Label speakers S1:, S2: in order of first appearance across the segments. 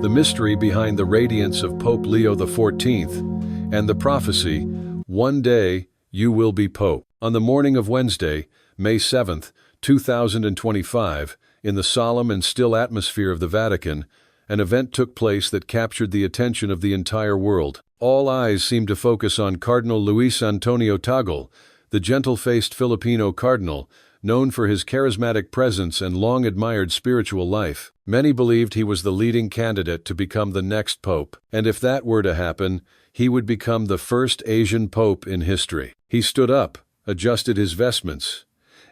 S1: the mystery behind the radiance of Pope Leo XIV, and the prophecy, "One day you will be Pope." On the morning of Wednesday, May 7, 2025, in the solemn and still atmosphere of the Vatican, an event took place that captured the attention of the entire world. All eyes seemed to focus on Cardinal Luis Antonio Tagle, the gentle-faced Filipino cardinal, known for his charismatic presence and long-admired spiritual life. Many believed he was the leading candidate to become the next pope, and if that were to happen, he would become the first Asian pope in history. He stood up, adjusted his vestments,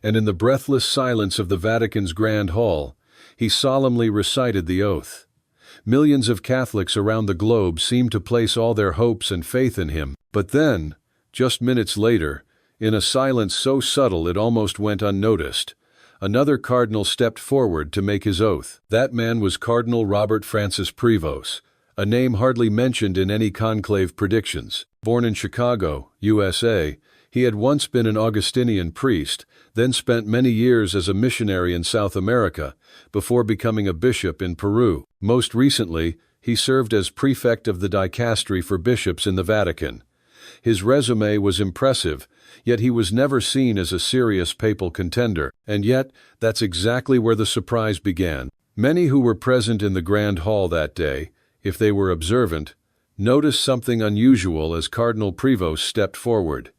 S1: and in the breathless silence of the Vatican's Grand Hall, he solemnly recited the oath. Millions of Catholics around the globe seemed to place all their hopes and faith in him. But then, just minutes later, in a silence so subtle it almost went unnoticed, another cardinal stepped forward to make his oath. That man was Cardinal Robert Francis Privos, a name hardly mentioned in any conclave predictions. Born in Chicago, USA, he had once been an Augustinian priest, then spent many years as a missionary in South America, before becoming a bishop in Peru. Most recently, he served as prefect of the dicastery for bishops in the Vatican. His resume was impressive, yet he was never seen as a serious papal contender. And yet, that's exactly where the surprise began. Many who were present in the Grand Hall that day, if they were observant, noticed something unusual as Cardinal Privos stepped forward.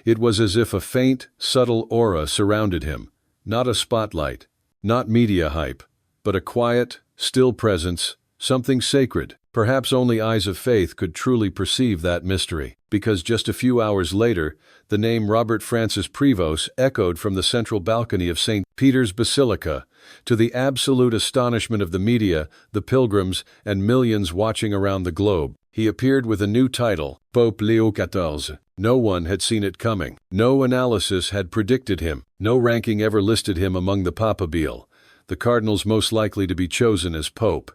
S1: It was as if a faint, subtle aura surrounded him, not a spotlight, not media hype, but a quiet, still presence, something sacred. Perhaps only eyes of faith could truly perceive that mystery, because just a few hours later, the name Robert Francis Privos echoed from the central balcony of St. Peter's Basilica, to the absolute astonishment of the media, the pilgrims, and millions watching around the globe. He appeared with a new title, Pope Leo XIV. No one had seen it coming. No analysis had predicted him. No ranking ever listed him among the papabile, the cardinals most likely to be chosen as pope.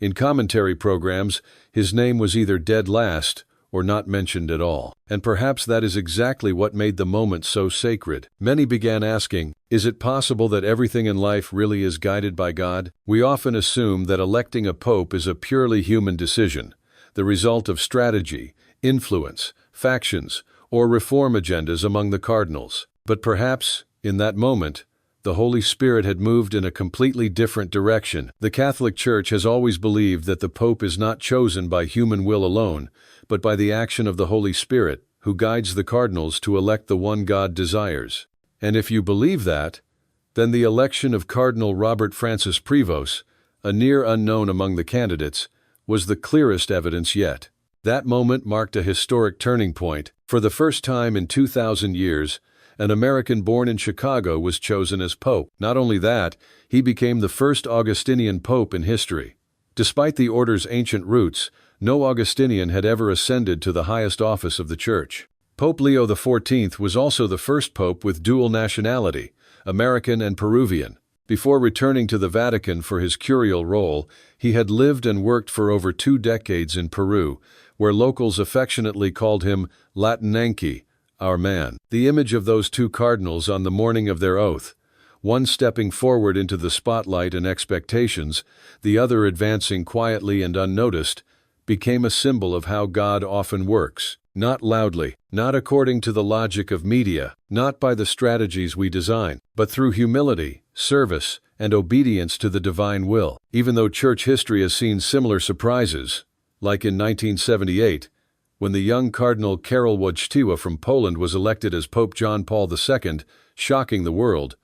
S1: In commentary programs, his name was either dead last or not mentioned at all. And perhaps that is exactly what made the moment so sacred. Many began asking, is it possible that everything in life really is guided by God? We often assume that electing a pope is a purely human decision, the result of strategy, influence, factions, or reform agendas among the cardinals. But perhaps, in that moment, the Holy Spirit had moved in a completely different direction. The Catholic Church has always believed that the Pope is not chosen by human will alone, but by the action of the Holy Spirit, who guides the cardinals to elect the one God desires. And if you believe that, then the election of Cardinal Robert Francis Privos, a near unknown among the candidates, was the clearest evidence yet. That moment marked a historic turning point. For the first time in 2,000 years, an American born in Chicago was chosen as pope. Not only that, he became the first Augustinian pope in history. Despite the order's ancient roots, no Augustinian had ever ascended to the highest office of the Church. Pope Leo XIV was also the first pope with dual nationality, American and Peruvian. Before returning to the Vatican for his curial role, he had lived and worked for over 2 decades in Peru, where locals affectionately called him Latinenque, our man. The image of those two cardinals on the morning of their oath, one stepping forward into the spotlight and expectations, the other advancing quietly and unnoticed, became a symbol of how God often works. Not loudly, not according to the logic of media, not by the strategies we design, but through humility, service, and obedience to the divine will. Even though church history has seen similar surprises, like in 1978, when the young Cardinal Karol Wojtyła from Poland was elected as Pope John Paul II, shocking the world,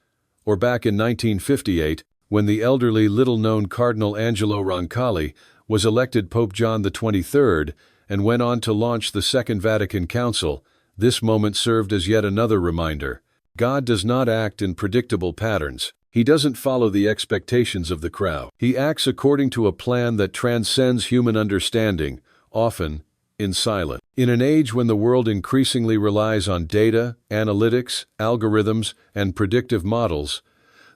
S1: or back in 1958, when the elderly little-known Cardinal Angelo Roncalli was elected Pope John XXIII and went on to launch the Second Vatican Council, this moment served as yet another reminder. God does not act in predictable patterns. He doesn't follow the expectations of the crowd. He acts according to a plan that transcends human understanding, often in silence. In an age when the world increasingly relies on data, analytics, algorithms, and predictive models,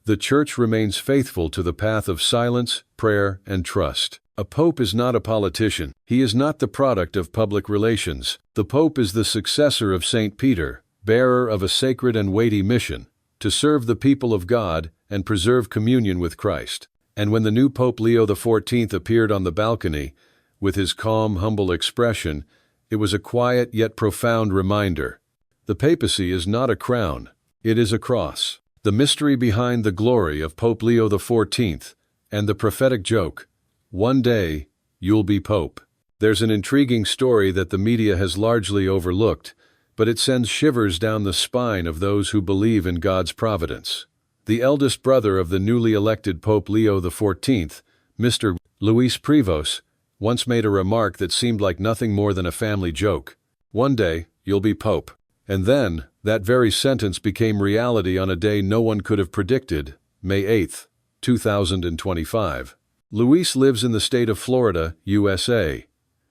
S1: the Church remains faithful to the path of silence, prayer, and trust. A pope is not a politician. He is not the product of public relations. The Pope is the successor of St. Peter, bearer of a sacred and weighty mission, to serve the people of God and preserve communion with Christ. And when the new Pope Leo XIV appeared on the balcony, with his calm, humble expression, it was a quiet yet profound reminder. The papacy is not a crown, it is a cross. The mystery behind the glory of Pope Leo XIV, and the prophetic joke, one day, you'll be Pope. There's an intriguing story that the media has largely overlooked, but it sends shivers down the spine of those who believe in God's providence. The eldest brother of the newly elected Pope Leo XIV, Mr. Luis Privos, once made a remark that seemed like nothing more than a family joke. One day, you'll be Pope. And then, that very sentence became reality on a day no one could have predicted, May 8, 2025. Luis lives in the state of Florida, USA.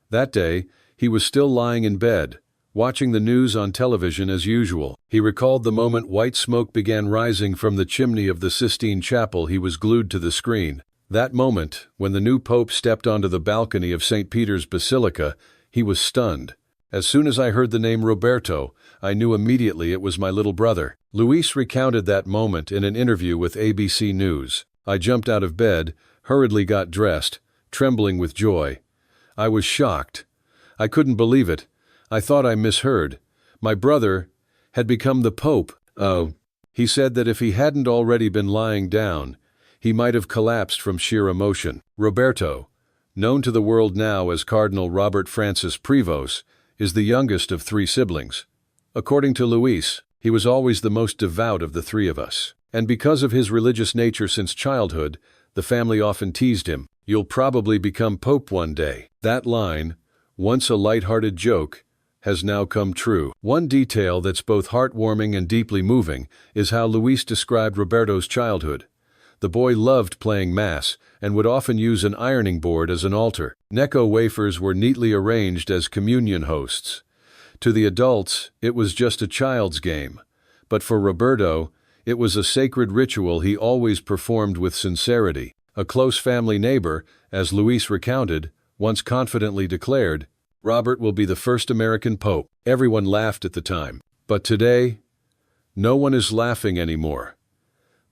S1: That day, he was still lying in bed, watching the news on television as usual. He recalled the moment white smoke began rising from the chimney of the Sistine Chapel. He was glued to the screen. That moment, when the new pope stepped onto the balcony of St. Peter's Basilica, he was stunned. As soon as I heard the name Roberto, I knew immediately it was my little brother. Luis recounted that moment in an interview with ABC News. I jumped out of bed, hurriedly got dressed, trembling with joy. I was shocked. I couldn't believe it. I thought I misheard. My brother had become the Pope. Oh. He said that if he hadn't already been lying down, he might have collapsed from sheer emotion. Roberto, known to the world now as Cardinal Robert Francis Privos, is the youngest of 3 siblings. According to Luis, he was always the most devout of the 3 of us. And because of his religious nature since childhood, the family often teased him, "You'll probably become Pope one day." That line, once a light-hearted joke, has now come true. One detail that's both heartwarming and deeply moving is how Luis described Roberto's childhood. The boy loved playing Mass and would often use an ironing board as an altar. Necco wafers were neatly arranged as communion hosts. To the adults, it was just a child's game. But for Roberto, it was a sacred ritual he always performed with sincerity. A close family neighbor, as Luis recounted, once confidently declared, "Robert will be the first American Pope." Everyone laughed at the time. But today, no one is laughing anymore.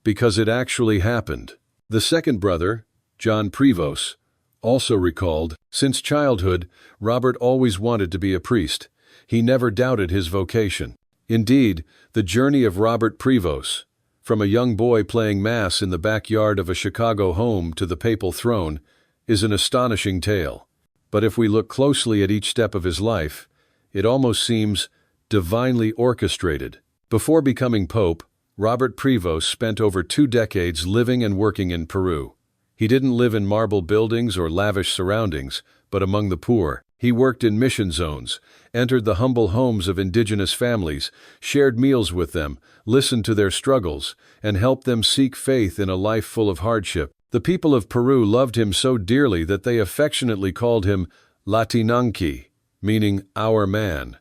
S1: Because it actually happened. The second brother, John Privos, also recalled, since childhood, Robert always wanted to be a priest. He never doubted his vocation. Indeed, the journey of Robert Privos, from a young boy playing Mass in the backyard of a Chicago home to the papal throne, is an astonishing tale. But if we look closely at each step of his life, it almost seems divinely orchestrated. Before becoming Pope, Robert Privos spent over 2 decades living and working in Peru. He didn't live in marble buildings or lavish surroundings, but among the poor. He worked in mission zones, entered the humble homes of indigenous families, shared meals with them, listened to their struggles, and helped them seek faith in a life full of hardship. The people of Peru loved him so dearly that they affectionately called him Latinanqui, meaning our man.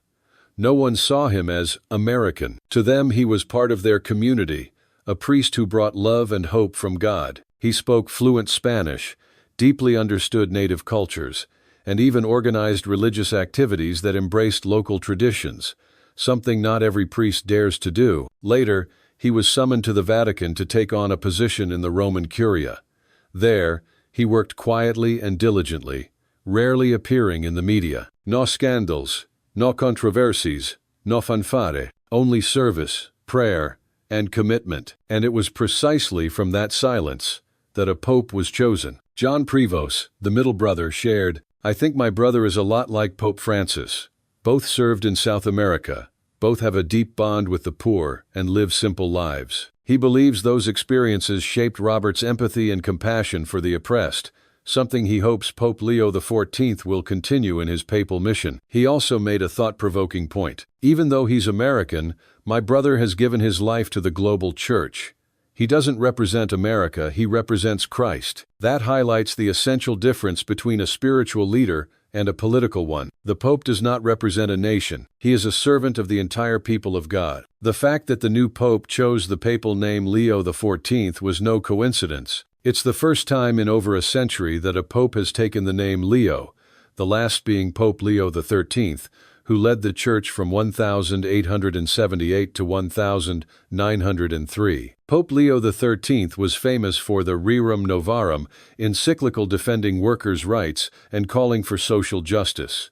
S1: No one saw him as American. To them, he was part of their community, a priest who brought love and hope from God. He spoke fluent Spanish, deeply understood native cultures, and even organized religious activities that embraced local traditions, something not every priest dares to do. Later, he was summoned to the Vatican to take on a position in the Roman Curia. There, he worked quietly and diligently, rarely appearing in the media. No scandals, no controversies, no fanfare, only service, prayer, and commitment. And it was precisely from that silence that a pope was chosen. John Privos, the middle brother, shared, "I think my brother is a lot like Pope Francis. Both served in South America. Both have a deep bond with the poor and live simple lives." He believes those experiences shaped Robert's empathy and compassion for the oppressed, something he hopes Pope Leo XIV will continue in his papal mission. He also made a thought-provoking point. "Even though he's American, my brother has given his life to the global church. He doesn't represent America, he represents Christ." That highlights the essential difference between a spiritual leader and a political one. The Pope does not represent a nation. He is a servant of the entire people of God. The fact that the new Pope chose the papal name Leo XIV was no coincidence. It's the first time in over a century that a pope has taken the name Leo, the last being Pope Leo XIII, who led the Church from 1878 to 1903. Pope Leo XIII was famous for the Rerum Novarum, encyclical defending workers' rights and calling for social justice.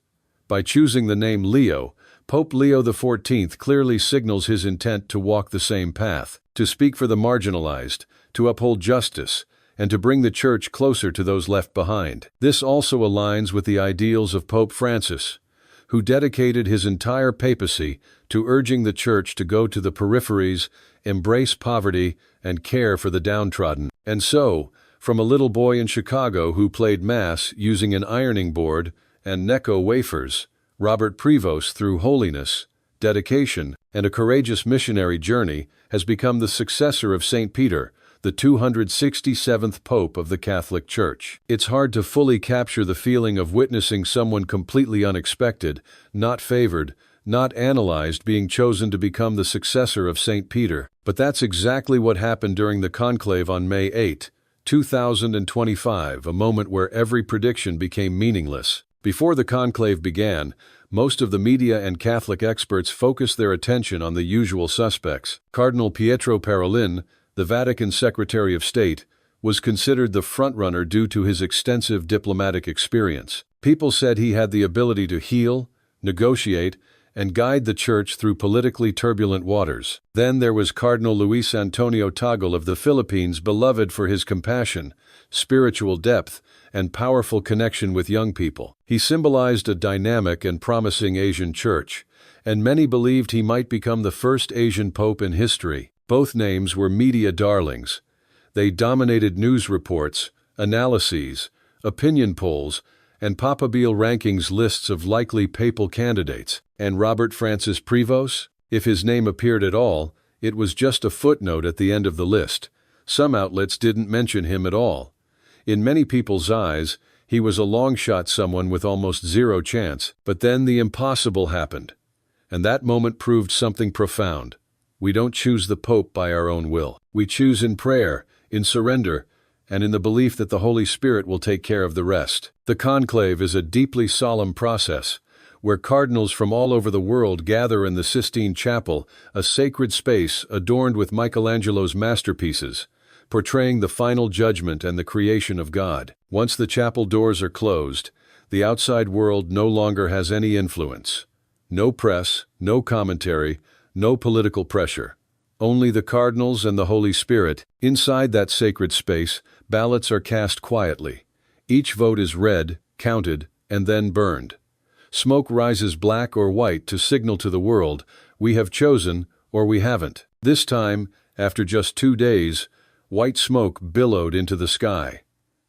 S1: By choosing the name Leo, Pope Leo XIV clearly signals his intent to walk the same path, to speak for the marginalized, to uphold justice, and to bring the Church closer to those left behind. This also aligns with the ideals of Pope Francis, who dedicated his entire papacy to urging the Church to go to the peripheries, embrace poverty, and care for the downtrodden. And so, from a little boy in Chicago who played Mass using an ironing board and Necco wafers, Robert Privos, through holiness, dedication, and a courageous missionary journey, has become the successor of St. Peter, the 267th Pope of the Catholic Church. It's hard to fully capture the feeling of witnessing someone completely unexpected, not favored, not analyzed, being chosen to become the successor of St. Peter. But that's exactly what happened during the conclave on May 8, 2025, a moment where every prediction became meaningless. Before the conclave began, most of the media and Catholic experts focused their attention on the usual suspects. Cardinal Pietro Parolin, the Vatican Secretary of State, was considered the frontrunner due to his extensive diplomatic experience. People said he had the ability to heal, negotiate, and guide the Church through politically turbulent waters. Then there was Cardinal Luis Antonio Tagle of the Philippines, beloved for his compassion, spiritual depth, and powerful connection with young people. He symbolized a dynamic and promising Asian church, and many believed he might become the first Asian pope in history. Both names were media darlings. They dominated news reports, analyses, opinion polls, and papabile rankings lists of likely papal candidates. And Robert Francis Privos? If his name appeared at all, it was just a footnote at the end of the list. Some outlets didn't mention him at all. In many people's eyes, he was a long-shot, someone with almost zero chance. But then the impossible happened. And that moment proved something profound. We don't choose the Pope by our own will. We choose in prayer, in surrender, and in the belief that the Holy Spirit will take care of the rest. The conclave is a deeply solemn process, where cardinals from all over the world gather in the Sistine Chapel, a sacred space adorned with Michelangelo's masterpieces, portraying the final judgment and the creation of God. Once the chapel doors are closed, the outside world no longer has any influence. No press, no commentary, no political pressure. Only the cardinals and the Holy Spirit. Inside that sacred space, ballots are cast quietly. Each vote is read, counted, and then burned. Smoke rises black or white to signal to the world, we have chosen or we haven't. This time, after just 2 days, white smoke billowed into the sky.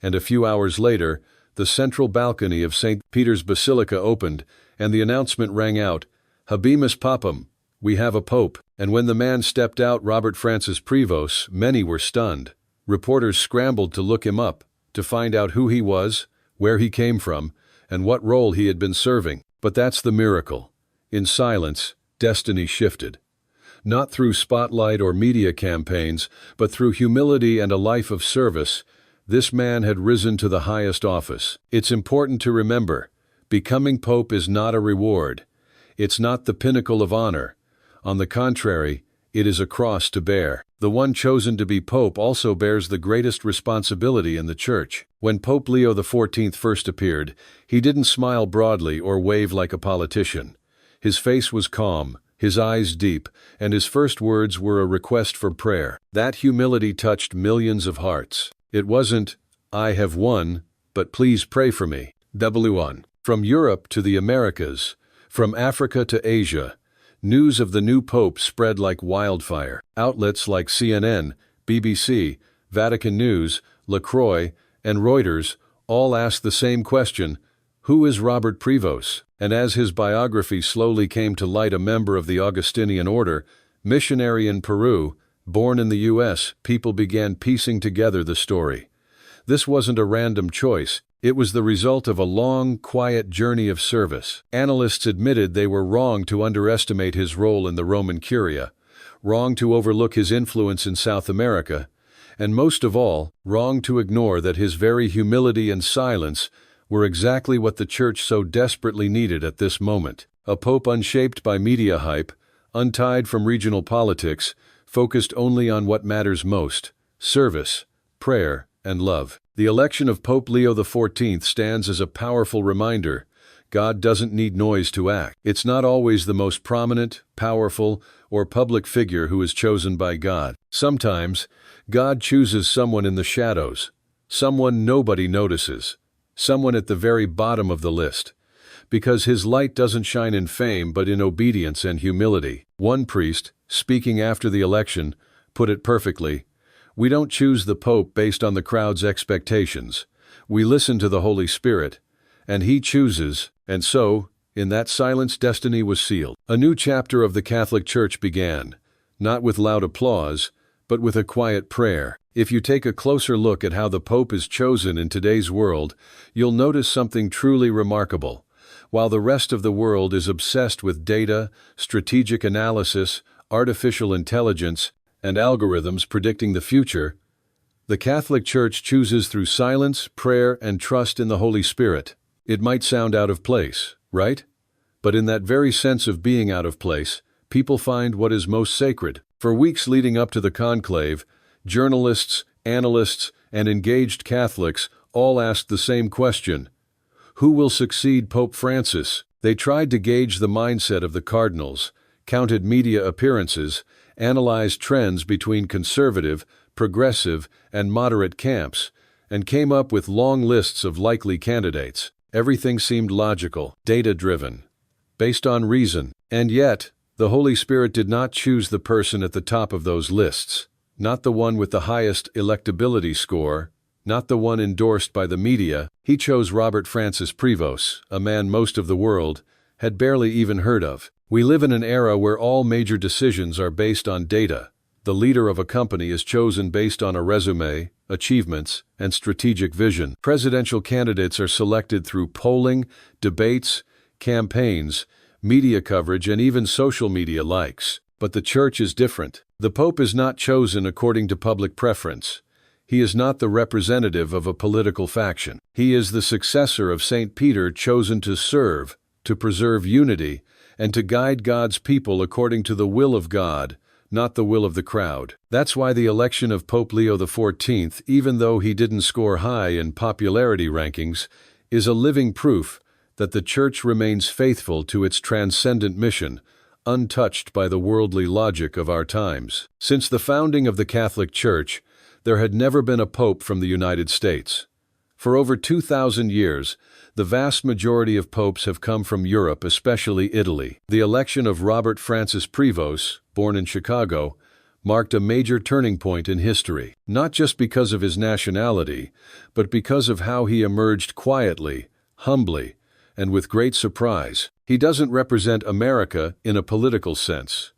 S1: And a few hours later, the central balcony of St. Peter's Basilica opened, and the announcement rang out, Habemus Papam, we have a pope. And when the man stepped out, Robert Francis Privos, many were stunned. Reporters scrambled to look him up, to find out who he was, where he came from, and what role he had been serving. But that's the miracle. In silence, destiny shifted. Not through spotlight or media campaigns, but through humility and a life of service, this man had risen to the highest office. It's important to remember, becoming pope is not a reward. It's not the pinnacle of honor. On the contrary, it is a cross to bear. The one chosen to be pope also bears the greatest responsibility in the Church. When Pope Leo XIV first appeared, he didn't smile broadly or wave like a politician. His face was calm, his eyes deep, and his first words were a request for prayer. That humility touched millions of hearts. It wasn't, I have won, but please pray for me. W1. From Europe to the Americas, from Africa to Asia, news of the new pope spread like wildfire. Outlets like CNN, BBC, Vatican News, La Croix, and Reuters all asked the same question, who is Robert Privos? And as his biography slowly came to light, a member of the Augustinian order, missionary in Peru, born in the U.S., people began piecing together the story. This wasn't a random choice. It was the result of a long, quiet journey of service. Analysts admitted they were wrong to underestimate his role in the Roman Curia, wrong to overlook his influence in South America, and most of all, wrong to ignore that his very humility and silence were exactly what the Church so desperately needed at this moment. A pope unshaped by media hype, untied from regional politics, focused only on what matters most: service, prayer, and love. The election of Pope Leo XIV stands as a powerful reminder: God doesn't need noise to act. It's not always the most prominent, powerful, or public figure who is chosen by God. Sometimes, God chooses someone in the shadows, someone nobody notices, someone at the very bottom of the list, because his light doesn't shine in fame but in obedience and humility. One priest, speaking after the election, put it perfectly: "We don't choose the Pope based on the crowd's expectations. We listen to the Holy Spirit, and He chooses." And so, in that silence, destiny was sealed. A new chapter of the Catholic Church began, not with loud applause, but with a quiet prayer. If you take a closer look at how the Pope is chosen in today's world, you'll notice something truly remarkable. While the rest of the world is obsessed with data, strategic analysis, artificial intelligence, and algorithms predicting the future, the Catholic Church chooses through silence, prayer, and trust in the Holy Spirit. It might sound out of place, right? But in that very sense of being out of place, people find what is most sacred. For weeks leading up to the conclave, journalists, analysts, and engaged Catholics all asked the same question: who will succeed Pope Francis? They tried to gauge the mindset of the cardinals, counted media appearances, analyzed trends between conservative, progressive, and moderate camps, and came up with long lists of likely candidates. Everything seemed logical, data-driven, based on reason. And yet, the Holy Spirit did not choose the person at the top of those lists, not the one with the highest electability score, not the one endorsed by the media. He chose Robert Francis Privos, a man most of the world had barely even heard of. We live in an era where all major decisions are based on data. The leader of a company is chosen based on a resume, achievements, and strategic vision. Presidential candidates are selected through polling, debates, campaigns, media coverage, and even social media likes. But the Church is different. The Pope is not chosen according to public preference. He is not the representative of a political faction. He is the successor of St. Peter, chosen to serve, to preserve unity, and to guide God's people according to the will of God, not the will of the crowd. That's why the election of Pope Leo XIV, even though he didn't score high in popularity rankings, is a living proof that the Church remains faithful to its transcendent mission, untouched by the worldly logic of our times. Since the founding of the Catholic Church, there had never been a pope from the United States. For over 2,000 years, the vast majority of popes have come from Europe, especially Italy. The election of Robert Francis Privos, born in Chicago, marked a major turning point in history, not just because of his nationality, but because of how he emerged quietly, humbly, and with great surprise. He doesn't represent America in a political sense.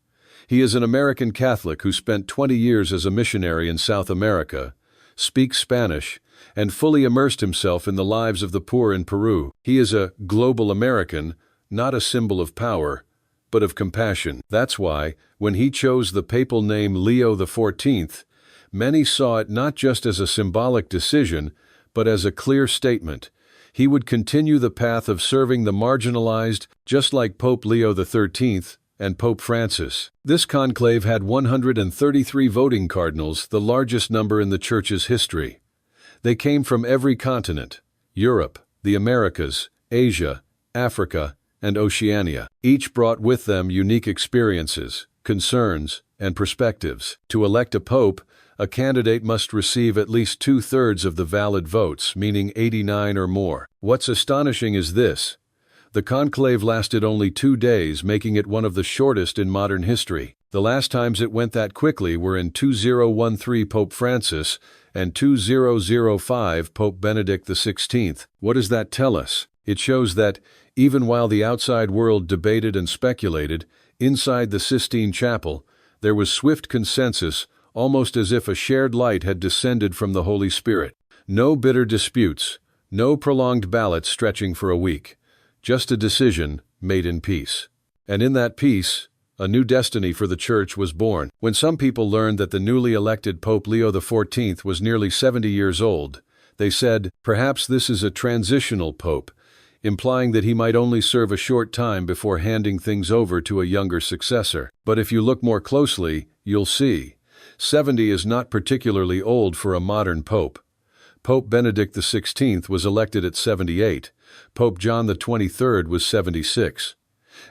S1: He is an American Catholic who spent 20 years as a missionary in South America, speaks Spanish, and fully immersed himself in the lives of the poor in Peru. He is a global American, not a symbol of power, but of compassion. That's why, when he chose the papal name Leo XIV, many saw it not just as a symbolic decision, but as a clear statement. He would continue the path of serving the marginalized, just like Pope Leo XIII and Pope Francis. This conclave had 133 voting cardinals, the largest number in the Church's history. They came from every continent: Europe, the Americas, Asia, Africa, and Oceania. Each brought with them unique experiences, concerns, and perspectives. To elect a pope, a candidate must receive at least 2/3 of the valid votes, meaning 89 or more. What's astonishing is this: the conclave lasted only 2 days, making it one of the shortest in modern history. The last times it went that quickly were in 2013 Pope Francis and 2005 Pope Benedict XVI. What does that tell us? It shows that, even while the outside world debated and speculated, inside the Sistine Chapel, there was swift consensus, almost as if a shared light had descended from the Holy Spirit. No bitter disputes, no prolonged ballots stretching for a week, just a decision made in peace. And in that peace, a new destiny for the Church was born. When some people learned that the newly elected Pope Leo XIV was nearly 70 years old, they said, "Perhaps this is a transitional pope. implying that he might only serve a short time before handing things over to a younger successor. But if you look more closely, you'll see 70 is not particularly old for a modern pope. Pope Benedict XVI was elected at 78, Pope John XXIII was 76,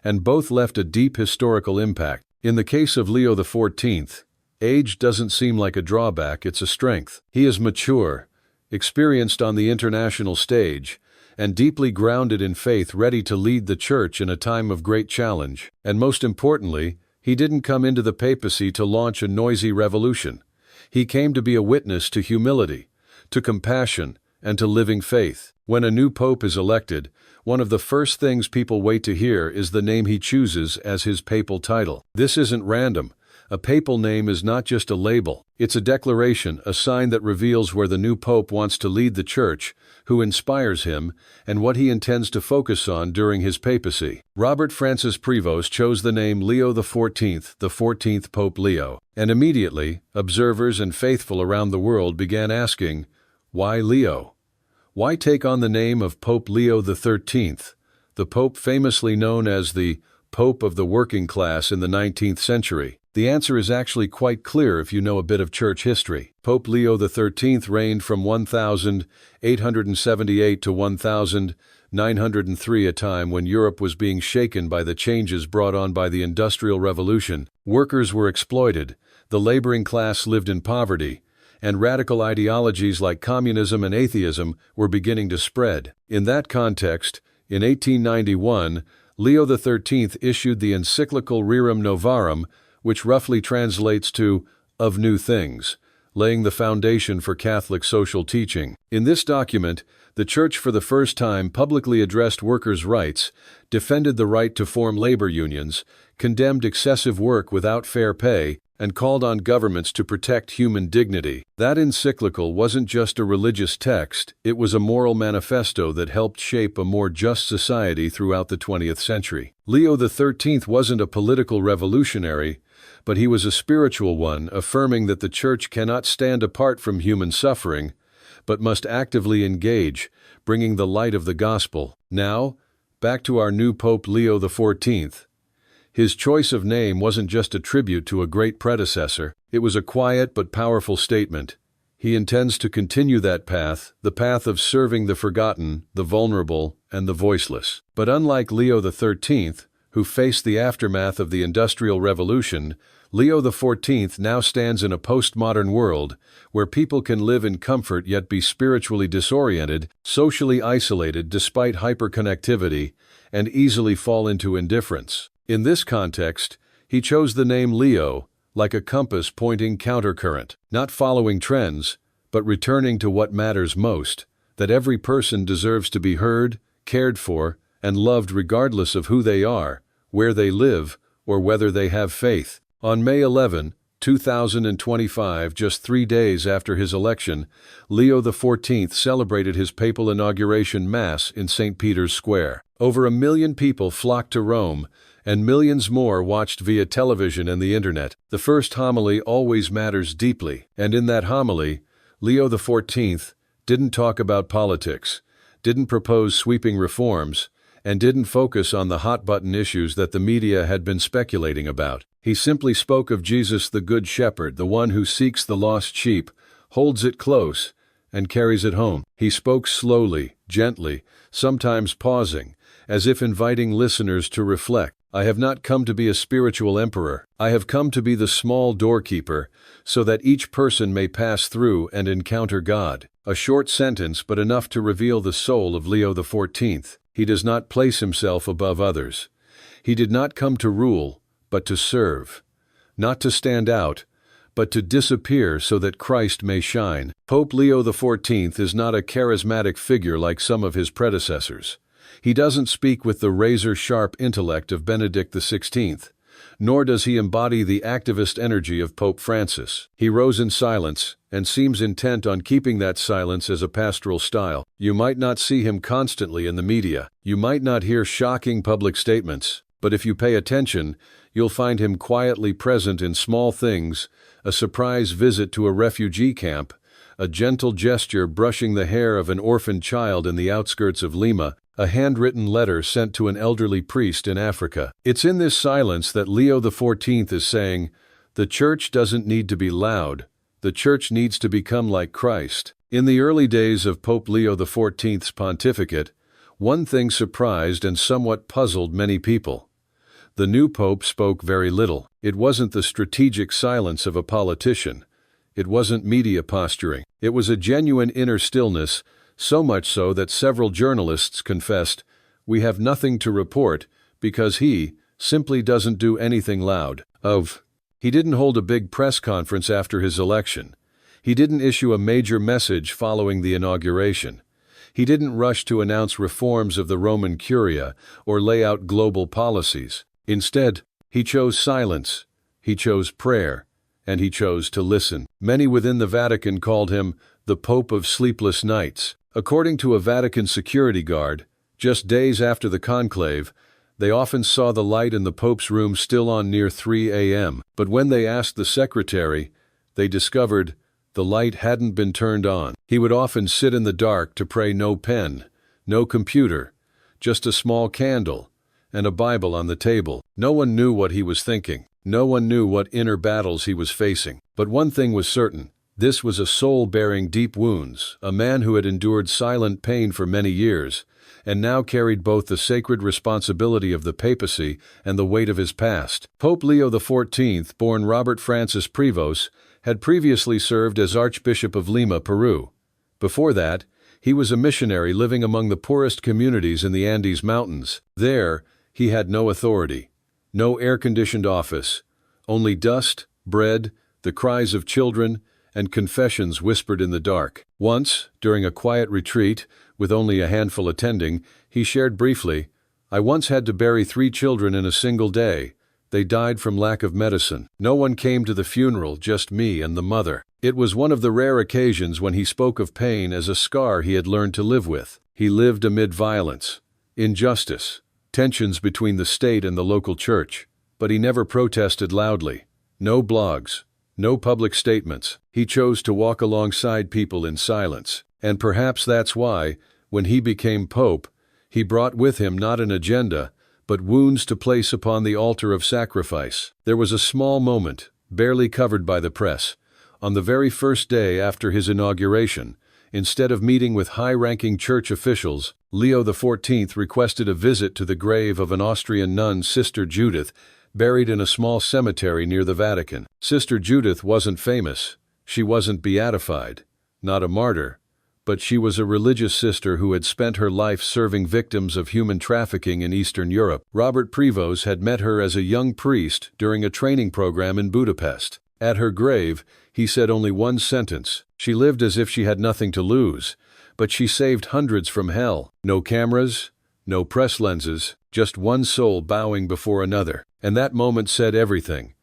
S1: and both left a deep historical impact. In the case of Leo XIV, age doesn't seem like a drawback, it's a strength. He is mature, experienced on the international stage, and deeply grounded in faith, ready to lead the Church in a time of great challenge. And most importantly, he didn't come into the papacy to launch a noisy revolution. He came to be a witness to humility, to compassion, and to living faith. When a new pope is elected, one of the first things people wait to hear is the name he chooses as his papal title. This isn't random. A papal name is not just a label. It's a declaration, a sign that reveals where the new pope wants to lead the Church, who inspires him, and what he intends to focus on during his papacy. Robert Francis Privos chose the name Leo XIV, the 14th Pope Leo, and immediately, observers and faithful around the world began asking, why Leo? Why take on the name of Pope Leo XIII, the pope famously known as the Pope of the working class in the 19th century? The answer is actually quite clear if you know a bit of church history. Pope Leo XIII reigned from 1878 to 1903, a time when Europe was being shaken by the changes brought on by the Industrial Revolution. Workers were exploited, the laboring class lived in poverty, and radical ideologies like communism and atheism were beginning to spread. In that context, in 1891, Leo XIII issued the encyclical Rerum Novarum, which roughly translates to of new things, laying the foundation for Catholic social teaching. In this document, the Church for the first time publicly addressed workers' rights, defended the right to form labor unions, condemned excessive work without fair pay, and called on governments to protect human dignity. That encyclical wasn't just a religious text, it was a moral manifesto that helped shape a more just society throughout the 20th century. Leo XIII wasn't a political revolutionary, but he was a spiritual one, affirming that the Church cannot stand apart from human suffering, but must actively engage, bringing the light of the gospel. Now, back to our new Pope Leo XIV. His choice of name wasn't just a tribute to a great predecessor, it was a quiet but powerful statement. He intends to continue that path, the path of serving the forgotten, the vulnerable, and the voiceless. But unlike Leo XIII, who faced the aftermath of the Industrial Revolution, Leo XIV now stands in a postmodern world where people can live in comfort yet be spiritually disoriented, socially isolated despite hyperconnectivity, and easily fall into indifference. In this context, he chose the name Leo, like a compass pointing countercurrent, not following trends, but returning to what matters most, that every person deserves to be heard, cared for, and loved regardless of who they are, where they live, or whether they have faith. On May 11, 2025, just 3 days after his election, Leo XIV celebrated his papal inauguration Mass in St. Peter's Square. Over 1 million people flocked to Rome, and millions more watched via television and the internet. The first homily always matters deeply, and in that homily, Leo XIV didn't talk about politics, didn't propose sweeping reforms, and didn't focus on the hot-button issues that the media had been speculating about. He simply spoke of Jesus the Good Shepherd, the one who seeks the lost sheep, holds it close, and carries it home. He spoke slowly, gently, sometimes pausing, as if inviting listeners to reflect. I have not come to be a spiritual emperor. I have come to be the small doorkeeper, so that each person may pass through and encounter God. A short sentence, but enough to reveal the soul of Leo XIV. He does not place himself above others. He did not come to rule, but to serve. Not to stand out, but to disappear so that Christ may shine. Pope Leo XIV is not a charismatic figure like some of his predecessors. He doesn't speak with the razor-sharp intellect of Benedict XVI, nor does he embody the activist energy of Pope Francis. He rose in silence, and seems intent on keeping that silence as a pastoral style. You might not see him constantly in the media. You might not hear shocking public statements. But if you pay attention, you'll find him quietly present in small things, a surprise visit to a refugee camp, a gentle gesture brushing the hair of an orphaned child in the outskirts of Lima, a handwritten letter sent to an elderly priest in Africa. It's in this silence that Leo XIV is saying, the Church doesn't need to be loud. The Church needs to become like Christ. In the early days of Pope Leo XIV's pontificate, one thing surprised and somewhat puzzled many people. The new pope spoke very little. It wasn't the strategic silence of a politician. It wasn't media posturing. It was a genuine inner stillness, so much so that several journalists confessed, "We have nothing to report because he simply doesn't do anything loud." He didn't hold a big press conference after his election. He didn't issue a major message following the inauguration. He didn't rush to announce reforms of the Roman Curia or lay out global policies. Instead, he chose silence, he chose prayer, and he chose to listen. Many within the Vatican called him the Pope of Sleepless Nights. According to a Vatican security guard, just days after the conclave, they often saw the light in the Pope's room still on near 3 a.m. But when they asked the secretary, they discovered the light hadn't been turned on. He would often sit in the dark to pray, no pen, no computer, just a small candle and a Bible on the table. No one knew what he was thinking. No one knew what inner battles he was facing. But one thing was certain. This was a soul bearing deep wounds, a man who had endured silent pain for many years, and now carried both the sacred responsibility of the papacy and the weight of his past. Pope Leo XIV, born Robert Francis Privos, had previously served as Archbishop of Lima, Peru. Before that, he was a missionary living among the poorest communities in the Andes Mountains. There, he had no authority, no air-conditioned office, only dust, bread, the cries of children, and confessions whispered in the dark. Once, during a quiet retreat, with only a handful attending, he shared briefly, "I once had to bury 3 children in a single day. They died from lack of medicine. No one came to the funeral, just me and the mother." It was one of the rare occasions when he spoke of pain as a scar he had learned to live with. He lived amid violence, injustice, tensions between the state and the local church, but he never protested loudly. No blogs, no public statements. He chose to walk alongside people in silence. And perhaps that's why, when he became pope, he brought with him not an agenda, but wounds to place upon the altar of sacrifice. There was a small moment, barely covered by the press. On the very first day after his inauguration, instead of meeting with high-ranking church officials, Leo XIV requested a visit to the grave of an Austrian nun, Sister Judith, buried in a small cemetery near the Vatican. Sister Judith wasn't famous. She wasn't beatified, not a martyr. But she was a religious sister who had spent her life serving victims of human trafficking in Eastern Europe. Robert Privos had met her as a young priest during a training program in Budapest. At her grave, he said only one sentence. She lived as if she had nothing to lose, but she saved hundreds from hell. No cameras, no press lenses, just one soul bowing before another. And that moment said everything.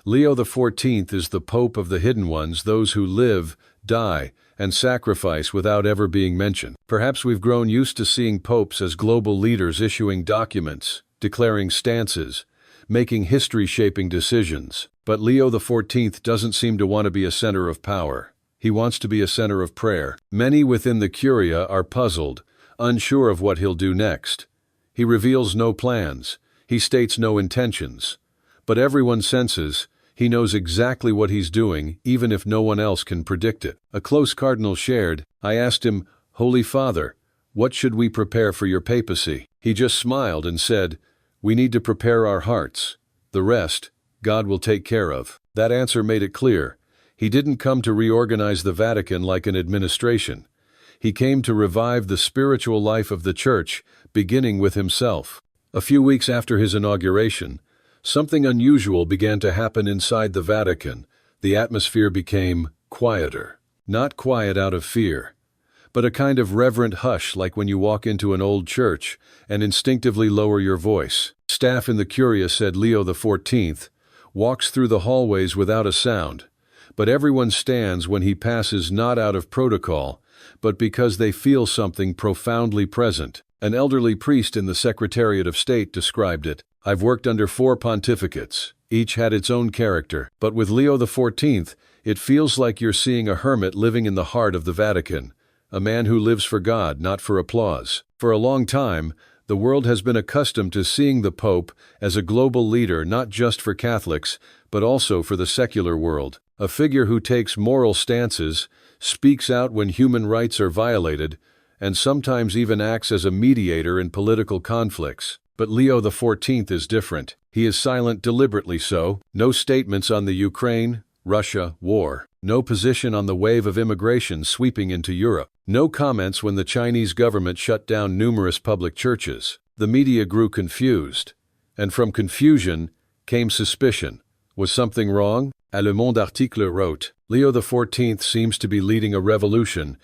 S1: Leo XIV is the Pope of the hidden ones, those who live, die, and sacrifice without ever being mentioned. Perhaps we've grown used to seeing popes as global leaders issuing documents, declaring stances, making history-shaping decisions. But Leo XIV doesn't seem to want to be a center of power. He wants to be a center of prayer. Many within the Curia are puzzled, unsure of what he'll do next. He reveals no plans. He states no intentions. But everyone senses he knows exactly what he's doing, even if no one else can predict it. A close cardinal shared, "I asked him, 'Holy Father, what should we prepare for your papacy?' He just smiled and said, 'We need to prepare our hearts. The rest, God will take care of.'" That answer made it clear. He didn't come to reorganize the Vatican like an administration. He came to revive the spiritual life of the Church, beginning with himself. A few weeks after his inauguration, something unusual began to happen inside the Vatican. The atmosphere became quieter. Not quiet out of fear, but a kind of reverent hush, like when you walk into an old church and instinctively lower your voice. Staff in the Curia said Leo XIV walks through the hallways without a sound, but everyone stands when he passes, not out of protocol, but because they feel something profoundly present. An elderly priest in the Secretariat of State described it. "I've worked under 4 pontificates. Each had its own character. But with Leo XIV, it feels like you're seeing a hermit living in the heart of the Vatican, a man who lives for God, not for applause. For a long time, the world has been accustomed to seeing the Pope as a global leader not just for Catholics, but also for the secular world, a figure who takes moral stances, speaks out when human rights are violated, and sometimes even acts as a mediator in political conflicts. But Leo XIV is different. He is silent deliberately so. No statements on the Ukraine-Russia war. No position on the wave of immigration sweeping into Europe. No comments when the Chinese government shut down numerous public churches. The media grew confused. And from confusion came suspicion. Was something wrong? A Le Monde article wrote, Leo XIV seems to be leading a revolution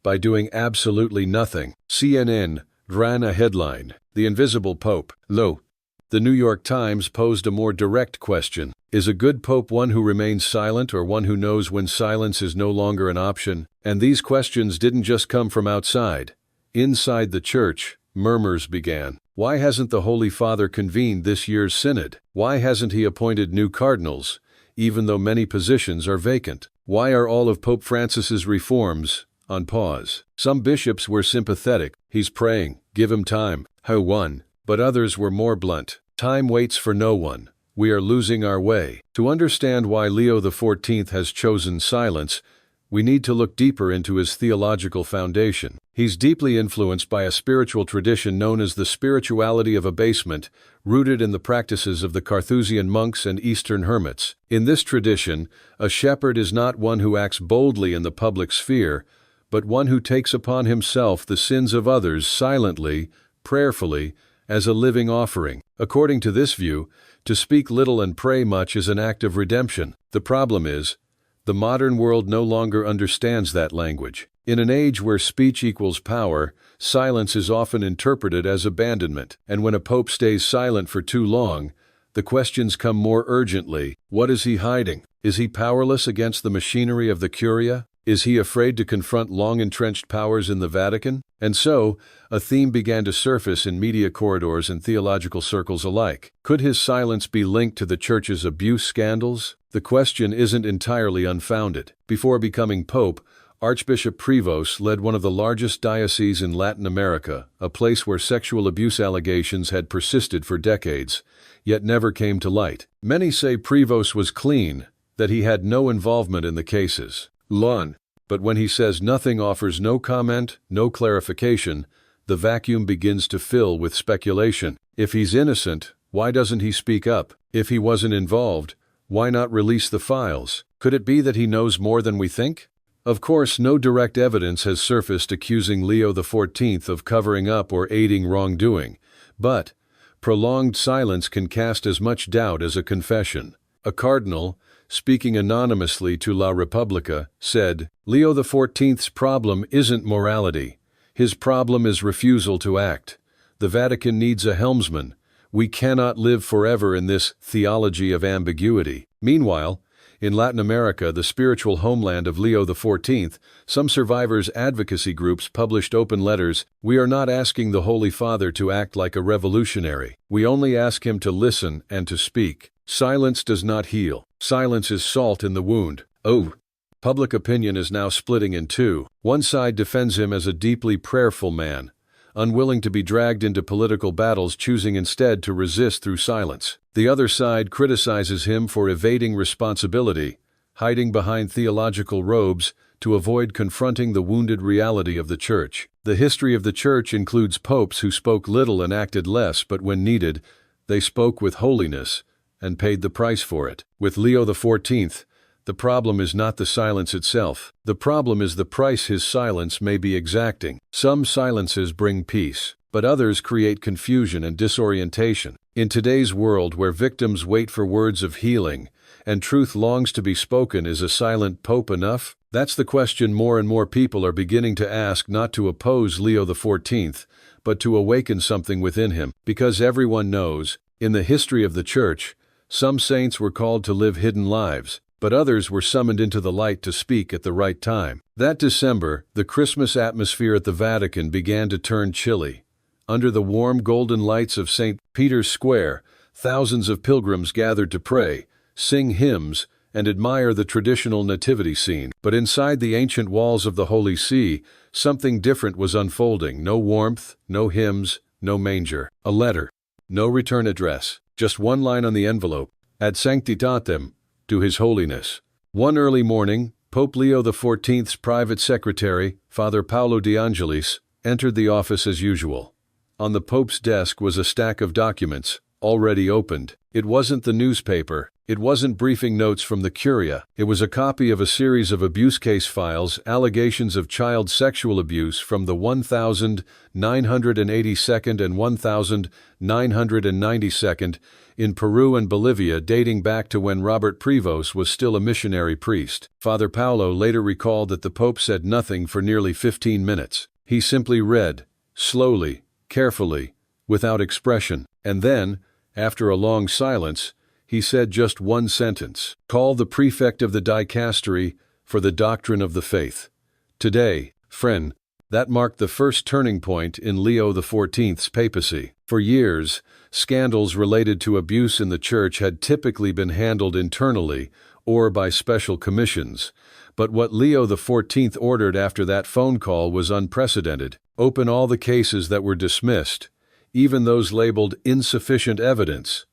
S1: by doing absolutely nothing. CNN ran a headline, The Invisible Pope. Lo. The New York Times posed a more direct question. Is a good pope one who remains silent or one who knows when silence is no longer an option? And these questions didn't just come from outside. Inside the church, murmurs began. Why hasn't the Holy Father convened this year's synod? Why hasn't he appointed new cardinals, even though many positions are vacant? Why are all of Pope Francis's reforms on pause? Some bishops were sympathetic. He's praying. Give him time. How one? But others were more blunt. Time waits for no one. We are losing our way. To understand why Leo XIV has chosen silence, we need to look deeper into his theological foundation. He's deeply influenced by a spiritual tradition known as the spirituality of abasement, rooted in the practices of the Carthusian monks and Eastern hermits. In this tradition, a shepherd is not one who acts boldly in the public sphere, but one who takes upon himself the sins of others silently, prayerfully, as a living offering. According to this view, to speak little and pray much is an act of redemption. The problem is, the modern world no longer understands that language. In an age where speech equals power, silence is often interpreted as abandonment. And when a pope stays silent for too long, the questions come more urgently. What is he hiding? Is he powerless against the machinery of the Curia? Is he afraid to confront long-entrenched powers in the Vatican? And so, a theme began to surface in media corridors and theological circles alike. Could his silence be linked to the Church's abuse scandals? The question isn't entirely unfounded. Before becoming pope, Archbishop Privos led one of the largest dioceses in Latin America, a place where sexual abuse allegations had persisted for decades, yet never came to light. Many say Privos was clean, that he had no involvement in the cases. But when he says nothing, offers no comment, no clarification, the vacuum begins to fill with speculation. If he's innocent, why doesn't he speak up? If he wasn't involved, why not release the files? Could it be that he knows more than we think? Of course, no direct evidence has surfaced accusing Leo XIV of covering up or aiding wrongdoing, but prolonged silence can cast as much doubt as a confession. A cardinal, speaking anonymously to La Repubblica, said, Leo XIV's problem isn't morality. His problem is refusal to act. The Vatican needs a helmsman. We cannot live forever in this theology of ambiguity. Meanwhile, in Latin America, the spiritual homeland of Leo XIV, some survivors' advocacy groups published open letters. We are not asking the Holy Father to act like a revolutionary. We only ask him to listen and to speak. Silence does not heal. Silence is salt in the wound. Public opinion is now splitting in two. One side defends him as a deeply prayerful man, unwilling to be dragged into political battles, choosing instead to resist through silence. The other side criticizes him for evading responsibility, hiding behind theological robes to avoid confronting the wounded reality of the Church. The history of the Church includes popes who spoke little and acted less, but when needed, they spoke with holiness and paid the price for it. With Leo XIV, the problem is not the silence itself. The problem is the price his silence may be exacting. Some silences bring peace, but others create confusion and disorientation. In today's world where victims wait for words of healing and truth longs to be spoken, is a silent pope enough? That's the question more and more people are beginning to ask, not to oppose Leo XIV, but to awaken something within him. Because everyone knows, in the history of the Church, some saints were called to live hidden lives, but others were summoned into the light to speak at the right time. That December, the Christmas atmosphere at the Vatican began to turn chilly. Under the warm golden lights of St. Peter's Square, thousands of pilgrims gathered to pray, sing hymns, and admire the traditional nativity scene. But inside the ancient walls of the Holy See, Something different was unfolding. No warmth, no hymns, no manger. A letter. No return address. Just one line on the envelope. Ad sanctitatem, to His Holiness. One early morning, Pope Leo XIV's private secretary, Father Paolo de Angelis, entered the office as usual. On the Pope's desk was a stack of documents, already opened. It wasn't the newspaper. It wasn't briefing notes from the Curia. It was a copy of a series of abuse case files, allegations of child sexual abuse from the 1982nd and 1992nd in Peru and Bolivia, dating back to when Robert Privos was still a missionary priest. Father Paolo later recalled that the Pope said nothing for nearly 15 minutes. He simply read, slowly, carefully, without expression. And then, after a long silence, he said just one sentence: "Call the prefect of the dicastery for the doctrine of the faith." Today, friend, that marked the first turning point in Leo XIV's papacy. For years, scandals related to abuse in the Church had typically been handled internally or by special commissions. But what Leo XIV ordered after that phone call was unprecedented. Open all the cases that were dismissed, even those labeled insufficient evidence,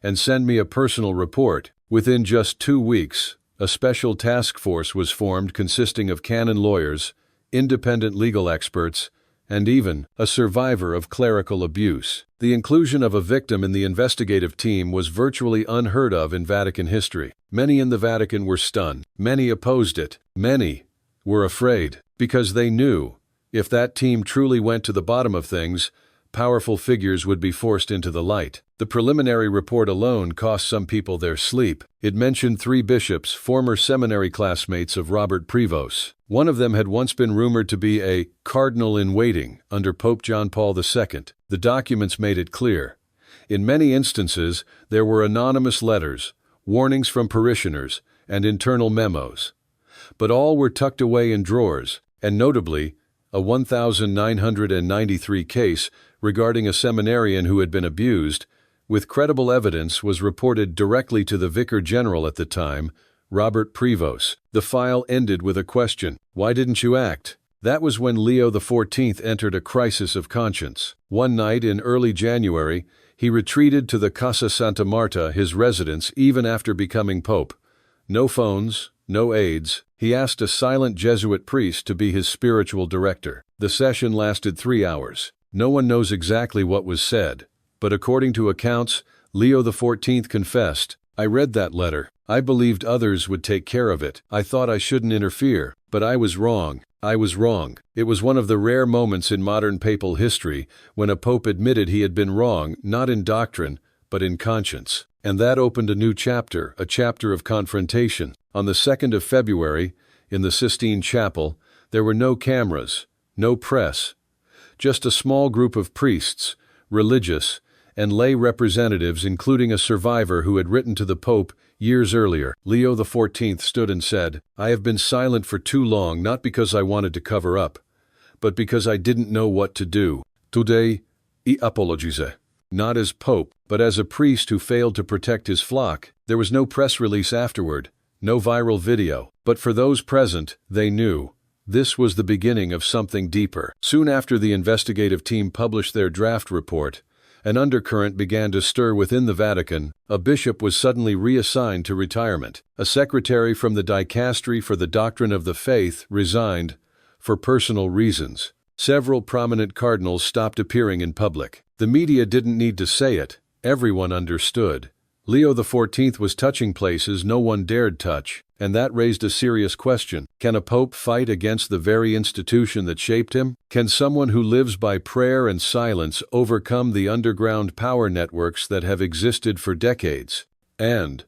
S1: and send me a personal report. Within just 2 weeks, a special task force was formed consisting of canon lawyers, independent legal experts, and even a survivor of clerical abuse. The inclusion of a victim in the investigative team was virtually unheard of in Vatican history. Many in the Vatican were stunned. Many opposed it. Many were afraid, because they knew, if that team truly went to the bottom of things, powerful figures would be forced into the light. The preliminary report alone cost some people their sleep. It mentioned 3 bishops, former seminary classmates of Robert Privos. One of them had once been rumored to be a cardinal-in-waiting under Pope John Paul II. The documents made it clear. In many instances, there were anonymous letters, warnings from parishioners, and internal memos. But all were tucked away in drawers, and notably, a 1993 case regarding a seminarian who had been abused, with credible evidence, was reported directly to the Vicar General at the time, Robert Privos. The file ended with a question: "Why didn't you act?" That was when Leo XIV entered a crisis of conscience. One night in early January, he retreated to the Casa Santa Marta, his residence, even after becoming pope. No phones, no aides. He asked a silent Jesuit priest to be his spiritual director. The session lasted 3 hours. No one knows exactly what was said, but according to accounts, Leo XIV confessed, "I read that letter. I believed others would take care of it. I thought I shouldn't interfere, but I was wrong. I was wrong." It was one of the rare moments in modern papal history when a pope admitted he had been wrong, not in doctrine, but in conscience. And that opened a new chapter, a chapter of confrontation. On the 2nd of February, in the Sistine Chapel, there were no cameras, no press, just a small group of priests, religious, and lay representatives, including a survivor who had written to the Pope years earlier. Leo XIV stood and said, "I have been silent for too long, not because I wanted to cover up, but because I didn't know what to do. Today, I apologize." Not as Pope, but as a priest who failed to protect his flock. There was no press release afterward, no viral video. But for those present, they knew this was the beginning of something deeper. Soon after the investigative team published their draft report, an undercurrent began to stir within the Vatican. A bishop was suddenly reassigned to retirement. A secretary from the dicastery for the doctrine of the faith resigned for personal reasons. Several prominent cardinals stopped appearing in public. The media didn't need to say it. Everyone understood. Leo XIV was touching places no one dared touch, and that raised a serious question. Can a pope fight against the very institution that shaped him? Can someone who lives by prayer and silence overcome the underground power networks that have existed for decades? And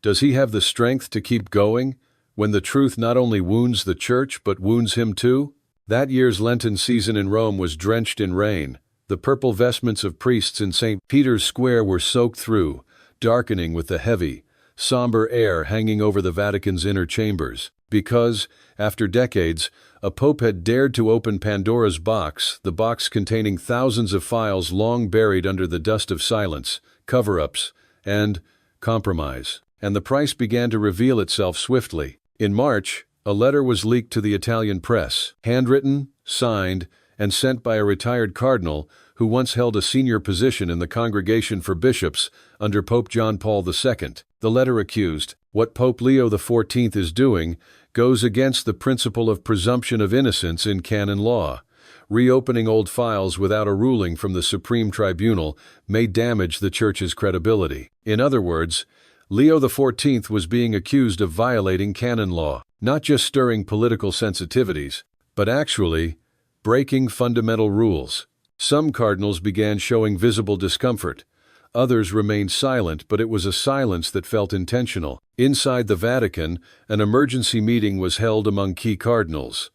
S1: does he have the strength to keep going when the truth not only wounds the Church but wounds him too? That year's Lenten season in Rome was drenched in rain. The purple vestments of priests in St. Peter's Square were soaked through, darkening with the heavy, somber air hanging over the Vatican's inner chambers. Because, after decades, a pope had dared to open Pandora's box, the box containing thousands of files long buried under the dust of silence, cover-ups, and compromise. And the price began to reveal itself swiftly. In March, a letter was leaked to the Italian press. Handwritten, signed, and sent by a retired cardinal who once held a senior position in the Congregation for Bishops under Pope John Paul II. The letter accused, "What Pope Leo XIV is doing goes against the principle of presumption of innocence in canon law. Reopening old files without a ruling from the Supreme Tribunal may damage the Church's credibility." In other words, Leo XIV was being accused of violating canon law, not just stirring political sensitivities, but actually breaking fundamental rules. Some cardinals began showing visible discomfort. Others remained silent, but it was a silence that felt intentional. Inside the Vatican, an emergency meeting was held among key cardinals.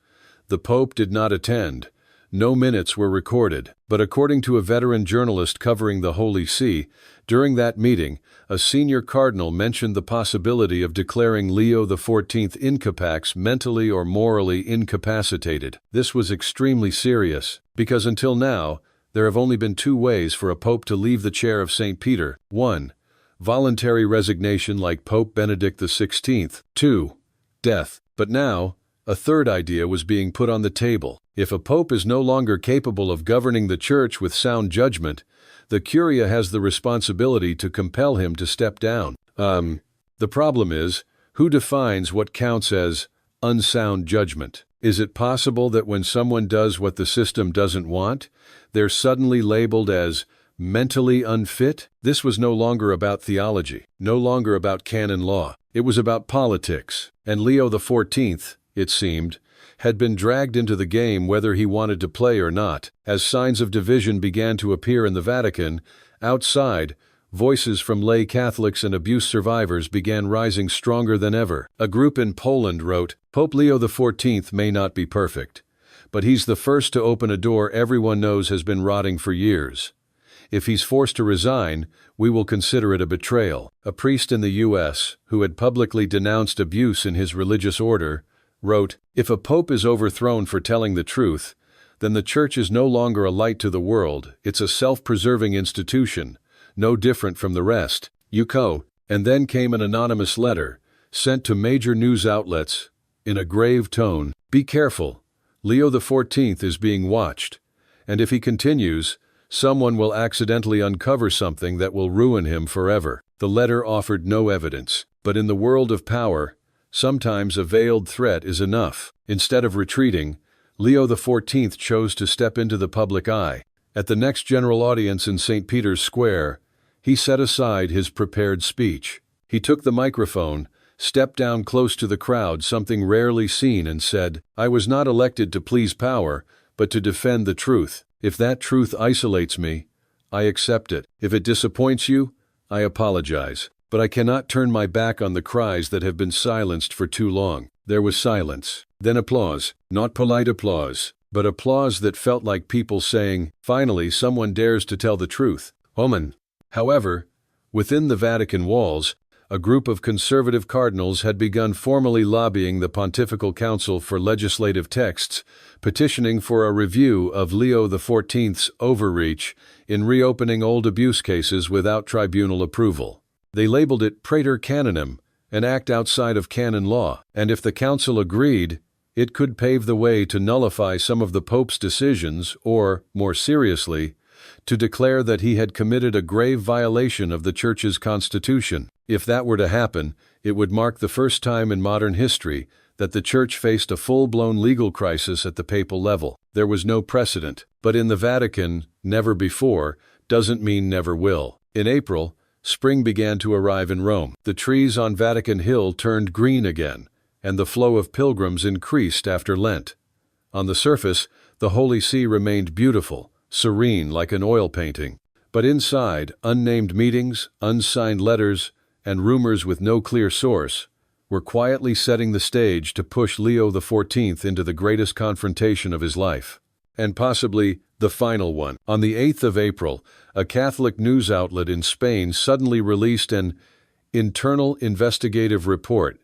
S1: The Pope did not attend. No minutes were recorded, but according to a veteran journalist covering the Holy See, during that meeting, a senior cardinal mentioned the possibility of declaring Leo XIV incapax, mentally or morally incapacitated. This was extremely serious, because until now, there have only been two ways for a pope to leave the chair of St. Peter. 1. Voluntary resignation like Pope Benedict XVI. 2. Death. But now, a third idea was being put on the table. If a pope is no longer capable of governing the Church with sound judgment, the Curia has the responsibility to compel him to step down. The problem is, who defines what counts as unsound judgment? Is it possible that when someone does what the system doesn't want, they're suddenly labeled as mentally unfit? This was no longer about theology, no longer about canon law. It was about politics, and Leo XIV, it seemed, had been dragged into the game whether he wanted to play or not. As signs of division began to appear in the Vatican, outside, voices from lay Catholics and abuse survivors began rising stronger than ever. A group in Poland wrote, "Pope Leo XIV may not be perfect, but he's the first to open a door everyone knows has been rotting for years. If he's forced to resign, we will consider it a betrayal." A priest in the U.S., who had publicly denounced abuse in his religious order, wrote, "If a pope is overthrown for telling the truth, then the Church is no longer a light to the world. It's a self-preserving institution, no different from the rest. Yuko." And then came an anonymous letter, sent to major news outlets, in a grave tone. "Be careful. Leo XIV is being watched, and if he continues, someone will accidentally uncover something that will ruin him forever." The letter offered no evidence, but in the world of power, sometimes a veiled threat is enough. Instead of retreating, Leo XIV chose to step into the public eye. At the next general audience in St. Peter's Square, he set aside his prepared speech. He took the microphone, stepped down close to the crowd, something rarely seen, and said, "I was not elected to please power, but to defend the truth. If that truth isolates me, I accept it. If it disappoints you, I apologize. But I cannot turn my back on the cries that have been silenced for too long." There was silence. Then applause. Not polite applause, but applause that felt like people saying, "Finally, someone dares to tell the truth." Omen. However, within the Vatican walls, a group of conservative cardinals had begun formally lobbying the Pontifical Council for legislative texts, petitioning for a review of Leo XIV's overreach in reopening old abuse cases without tribunal approval. They labeled it praeter canonum, an act outside of canon law, and if the council agreed, it could pave the way to nullify some of the Pope's decisions or, more seriously, to declare that he had committed a grave violation of the Church's constitution. If that were to happen, it would mark the first time in modern history that the Church faced a full-blown legal crisis at the papal level. There was no precedent, but in the Vatican, never before doesn't mean never will. In April, spring began to arrive in Rome. The trees on Vatican Hill turned green again, and the flow of pilgrims increased after Lent. On the surface, the Holy See remained beautiful, serene like an oil painting. But inside, unnamed meetings, unsigned letters, and rumors with no clear source were quietly setting the stage to push Leo XIV into the greatest confrontation of his life. And possibly the final one. On the 8th of April, a Catholic news outlet in Spain suddenly released an internal investigative report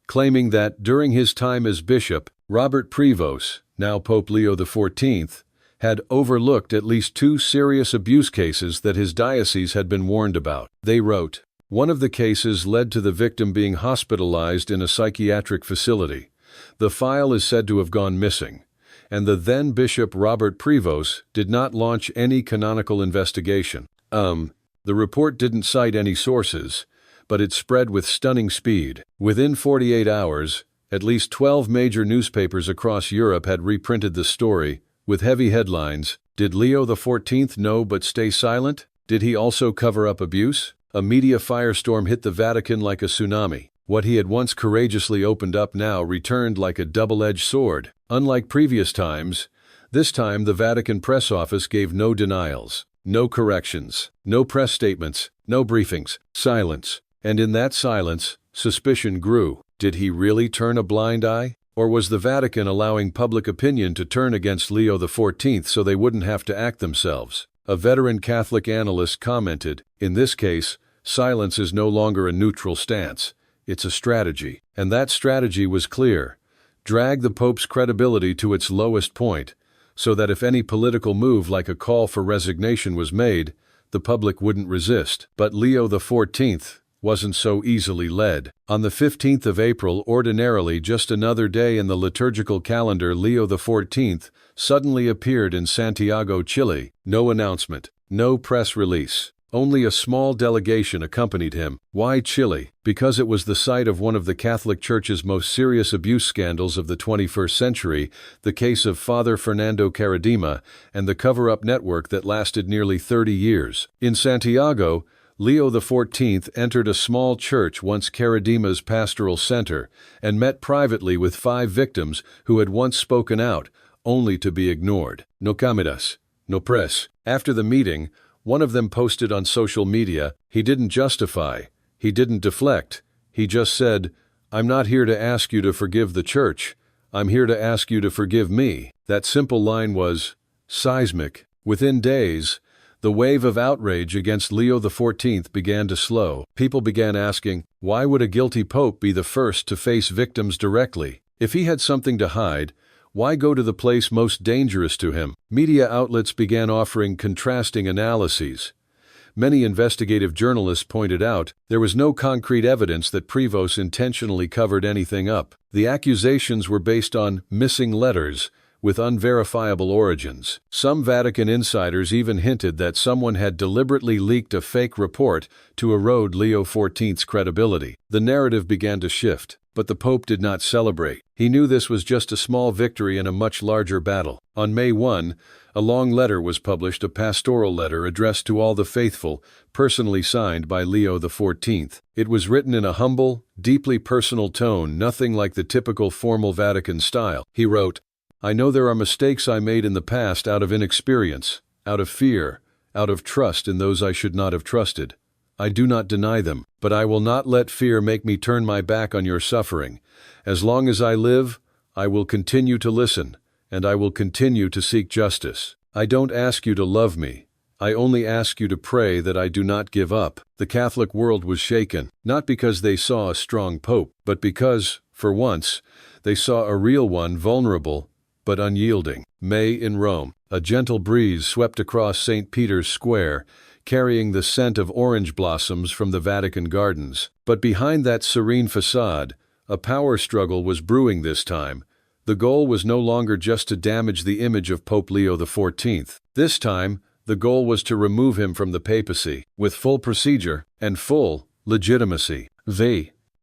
S1: claiming that during his time as bishop, Robert Privos, now Pope Leo XIV, had overlooked at least 2 serious abuse cases that his diocese had been warned about. They wrote, "One of the cases led to the victim being hospitalized in a psychiatric facility. The file is said to have gone missing, and the then Bishop Robert Privos did not launch any canonical investigation. The report didn't cite any sources, but it spread with stunning speed. Within 48 hours, at least 12 major newspapers across Europe had reprinted the story, with heavy headlines. Did Leo XIV know but stay silent? Did he also cover up abuse? A media firestorm hit the Vatican like a tsunami. What he had once courageously opened up now returned like a double-edged sword. Unlike previous times, this time the Vatican press office gave no denials, no corrections, no press statements, no briefings, silence. And in that silence, suspicion grew. Did he really turn a blind eye? Or was the Vatican allowing public opinion to turn against Leo XIV so they wouldn't have to act themselves? A veteran Catholic analyst commented, "In this case, silence is no longer a neutral stance. It's a strategy." And that strategy was clear. Drag the Pope's credibility to its lowest point, so that if any political move like a call for resignation was made, the public wouldn't resist. But Leo XIV wasn't so easily led. On the 15th of April, ordinarily just another day in the liturgical calendar, Leo XIV suddenly appeared in Santiago, Chile. No announcement, no press release. Only a small delegation accompanied him. Why Chile? Because it was the site of one of the Catholic Church's most serious abuse scandals of the 21st century, the case of Father Fernando Caradima, and the cover-up network that lasted nearly 30 years. In Santiago, Leo XIV entered a small church, once Caradima's pastoral center, and met privately with 5 victims who had once spoken out, only to be ignored. No cámaras, no press. After the meeting, one of them posted on social media, he didn't justify, he didn't deflect, he just said, "I'm not here to ask you to forgive the church, I'm here to ask you to forgive me." That simple line was seismic. Within days, the wave of outrage against Leo XIV began to slow. People began asking, why would a guilty pope be the first to face victims directly? If he had something to hide, why go to the place most dangerous to him? Media outlets began offering contrasting analyses. Many investigative journalists pointed out there was no concrete evidence that Privos intentionally covered anything up. The accusations were based on missing letters with unverifiable origins. Some Vatican insiders even hinted that someone had deliberately leaked a fake report to erode Leo XIV's credibility. The narrative began to shift, but the Pope did not celebrate. He knew this was just a small victory in a much larger battle. On May 1, a long letter was published, a pastoral letter addressed to all the faithful, personally signed by Leo XIV. It was written in a humble, deeply personal tone, nothing like the typical formal Vatican style. He wrote, "I know there are mistakes I made in the past out of inexperience, out of fear, out of trust in those I should not have trusted. I do not deny them, but I will not let fear make me turn my back on your suffering. As long as I live, I will continue to listen, and I will continue to seek justice. I don't ask you to love me. I only ask you to pray that I do not give up." The Catholic world was shaken, not because they saw a strong pope, but because, for once, they saw a real one, vulnerable but unyielding. May in Rome. A gentle breeze swept across St. Peter's Square, carrying the scent of orange blossoms from the Vatican gardens. But behind that serene facade, a power struggle was brewing this time. The goal was no longer just to damage the image of Pope Leo XIV. This time, the goal was to remove him from the papacy, with full procedure and full legitimacy.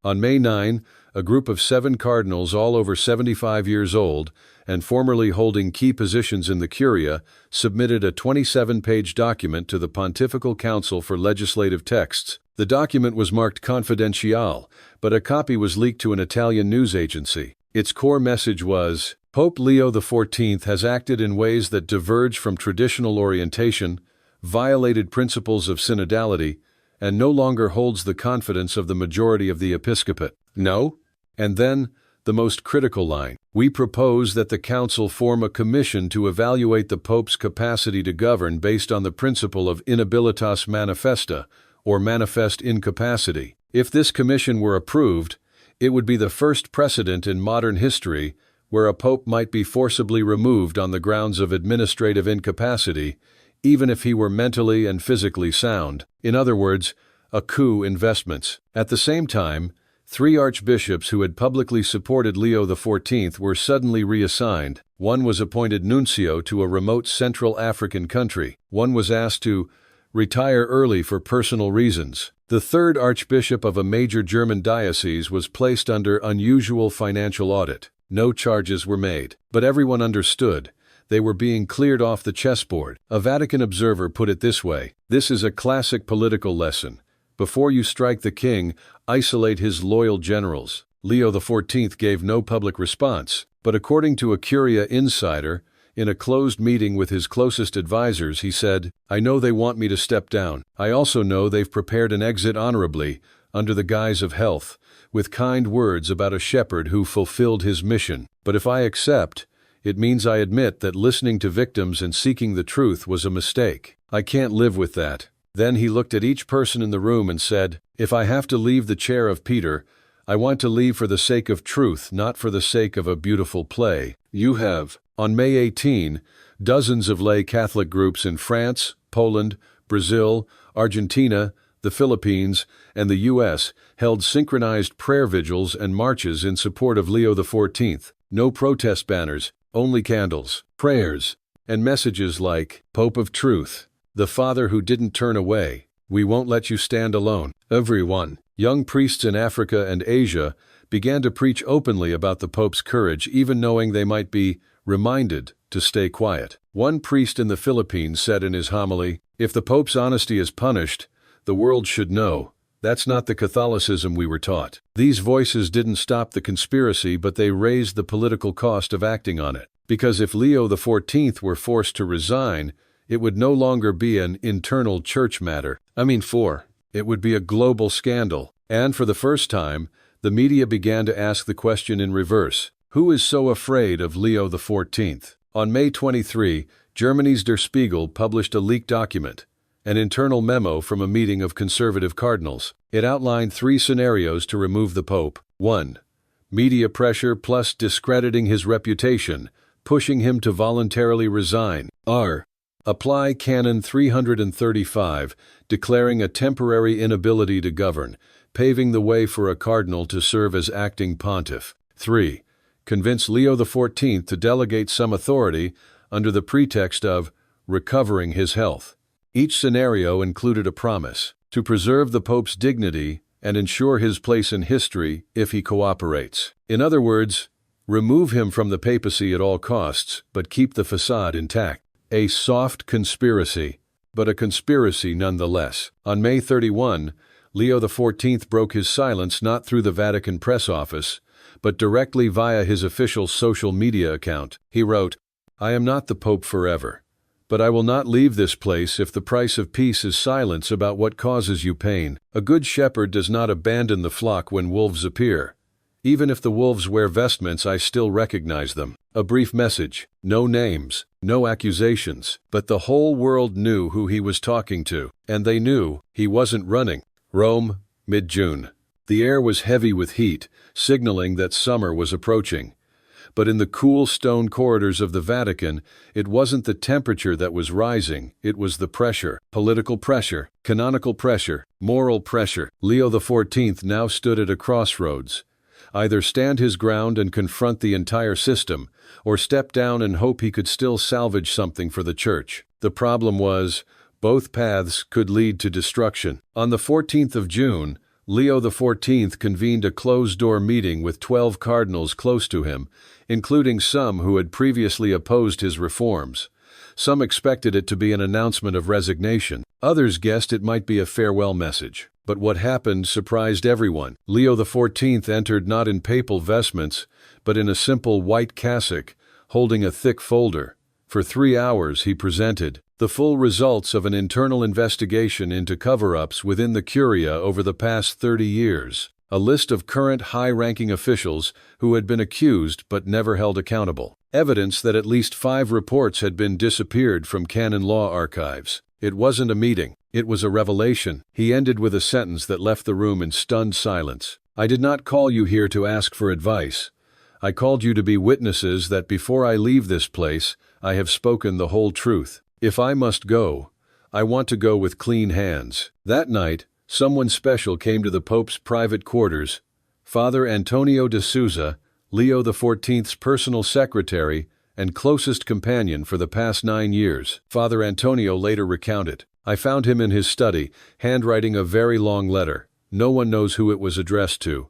S1: On May 9, a group of 7 cardinals, all over 75 years old, and formerly holding key positions in the Curia, submitted a 27-page document to the Pontifical Council for Legislative Texts. The document was marked confidential, but a copy was leaked to an Italian news agency. Its core message was, Pope Leo XIV has acted in ways that diverge from traditional orientation, violated principles of synodality, and no longer holds the confidence of the majority of the episcopate. No? And then, the most critical line, we propose that the Council form a commission to evaluate the Pope's capacity to govern based on the principle of inhabilitas manifesta, or manifest incapacity. If this commission were approved, it would be the first precedent in modern history where a pope might be forcibly removed on the grounds of administrative incapacity, even if he were mentally and physically sound. In other words, a coup investments. At the same time, 3 archbishops who had publicly supported Leo XIV were suddenly reassigned. One was appointed nuncio to a remote Central African country. One was asked to retire early for personal reasons. The 3rd archbishop of a major German diocese was placed under unusual financial audit. No charges were made, but everyone understood they were being cleared off the chessboard. A Vatican observer put it this way: "This is a classic political lesson. Before you strike the king, isolate his loyal generals." Leo XIV gave no public response, but according to a Curia insider, in a closed meeting with his closest advisors, he said, "I know they want me to step down. I also know they've prepared an exit honorably, under the guise of health, with kind words about a shepherd who fulfilled his mission. But if I accept, it means I admit that listening to victims and seeking the truth was a mistake. I can't live with that." Then he looked at each person in the room and said, "If I have to leave the chair of Peter, I want to leave for the sake of truth, not for the sake of a beautiful play." You have. On May 18, dozens of lay Catholic groups in France, Poland, Brazil, Argentina, the Philippines, and the U.S. held synchronized prayer vigils and marches in support of Leo XIV. No protest banners, only candles, prayers, and messages like, "Pope of Truth, the Father who didn't turn away, we won't let you stand alone." Everyone, young priests in Africa and Asia, began to preach openly about the Pope's courage, even knowing they might be reminded to stay quiet. One priest in the Philippines said in his homily, "If the Pope's honesty is punished, the world should know. That's not the Catholicism we were taught." These voices didn't stop the conspiracy, but they raised the political cost of acting on it. Because if Leo XIV were forced to resign, it would no longer be an internal church matter. It would be a global scandal. And for the first time, the media began to ask the question in reverse: who is so afraid of Leo XIV? On May 23, Germany's Der Spiegel published a leaked document, an internal memo from a meeting of conservative cardinals. It outlined 3 scenarios to remove the Pope. 1. Media pressure plus discrediting his reputation, pushing him to voluntarily resign. Apply Canon 335, declaring a temporary inability to govern, paving the way for a cardinal to serve as acting pontiff. 3. Convince Leo XIV to delegate some authority under the pretext of recovering his health. Each scenario included a promise to preserve the Pope's dignity and ensure his place in history if he cooperates. In other words, remove him from the papacy at all costs, but keep the facade intact. A soft conspiracy, but a conspiracy nonetheless. On May 31, Leo XIV broke his silence not through the Vatican press office, but directly via his official social media account. He wrote, "I am not the Pope forever, but I will not leave this place if the price of peace is silence about what causes you pain. A good shepherd does not abandon the flock when wolves appear. Even if the wolves wear vestments, I still recognize them." A brief message, no names, no accusations, but the whole world knew who he was talking to, and they knew he wasn't running. Rome, mid-June. The air was heavy with heat, signaling that summer was approaching. But in the cool stone corridors of the Vatican, it wasn't the temperature that was rising, it was the pressure. Political pressure, canonical pressure, moral pressure. Leo XIV now stood at a crossroads. Either stand his ground and confront the entire system, or step down and hope he could still salvage something for the Church. The problem was, both paths could lead to destruction. On the 14th of June, Leo XIV convened a closed-door meeting with 12 cardinals close to him, including some who had previously opposed his reforms. Some expected it to be an announcement of resignation. Others guessed it might be a farewell message. But what happened surprised everyone. Leo XIV entered not in papal vestments, but in a simple white cassock, holding a thick folder. For 3 hours he presented the full results of an internal investigation into cover-ups within the Curia over the past 30 years, a list of current high-ranking officials who had been accused but never held accountable, evidence that at least 5 reports had been disappeared from canon law archives. It wasn't a meeting, it was a revelation. He ended with a sentence that left the room in stunned silence. "I did not call you here to ask for advice. I called you to be witnesses that before I leave this place, I have spoken the whole truth. If I must go, I want to go with clean hands." That night, someone special came to the Pope's private quarters, Father Antonio de Souza, Leo XIV's personal secretary and closest companion for the past 9 years. Father Antonio later recounted, "I found him in his study, handwriting a very long letter. No one knows who it was addressed to.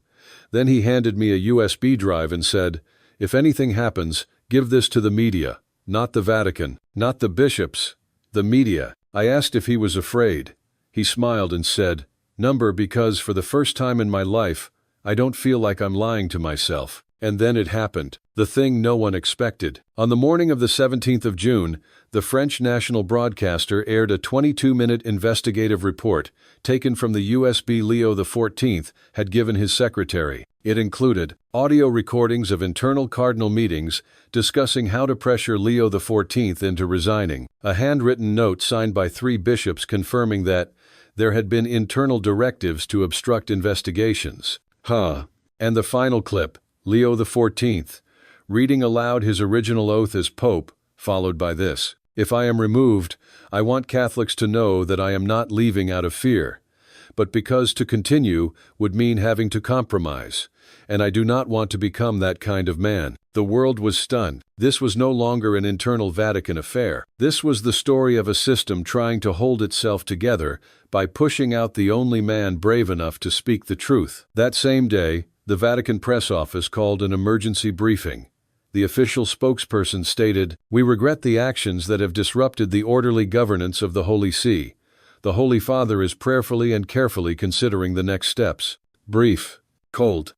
S1: Then he handed me a USB drive and said, 'If anything happens, give this to the media, not the Vatican, not the bishops, the media.' I asked if he was afraid. He smiled and said, 'Number, because for the first time in my life, I don't feel like I'm lying to myself.' And then it happened, the thing no one expected. On the morning of the 17th of June, the French national broadcaster aired a 22-minute investigative report taken from the USB Leo XIV had given his secretary. It included audio recordings of internal cardinal meetings discussing how to pressure Leo XIV into resigning, a handwritten note signed by 3 bishops confirming that there had been internal directives to obstruct investigations. And the final clip, Leo XIV, reading aloud his original oath as Pope, followed by this: "If I am removed, I want Catholics to know that I am not leaving out of fear, but because to continue would mean having to compromise, and I do not want to become that kind of man." The world was stunned. This was no longer an internal Vatican affair. This was the story of a system trying to hold itself together by pushing out the only man brave enough to speak the truth. That same day, the Vatican press office called an emergency briefing. The official spokesperson stated, "We regret the actions that have disrupted the orderly governance of the Holy See. The Holy Father is prayerfully and carefully considering the next steps." Brief, cold,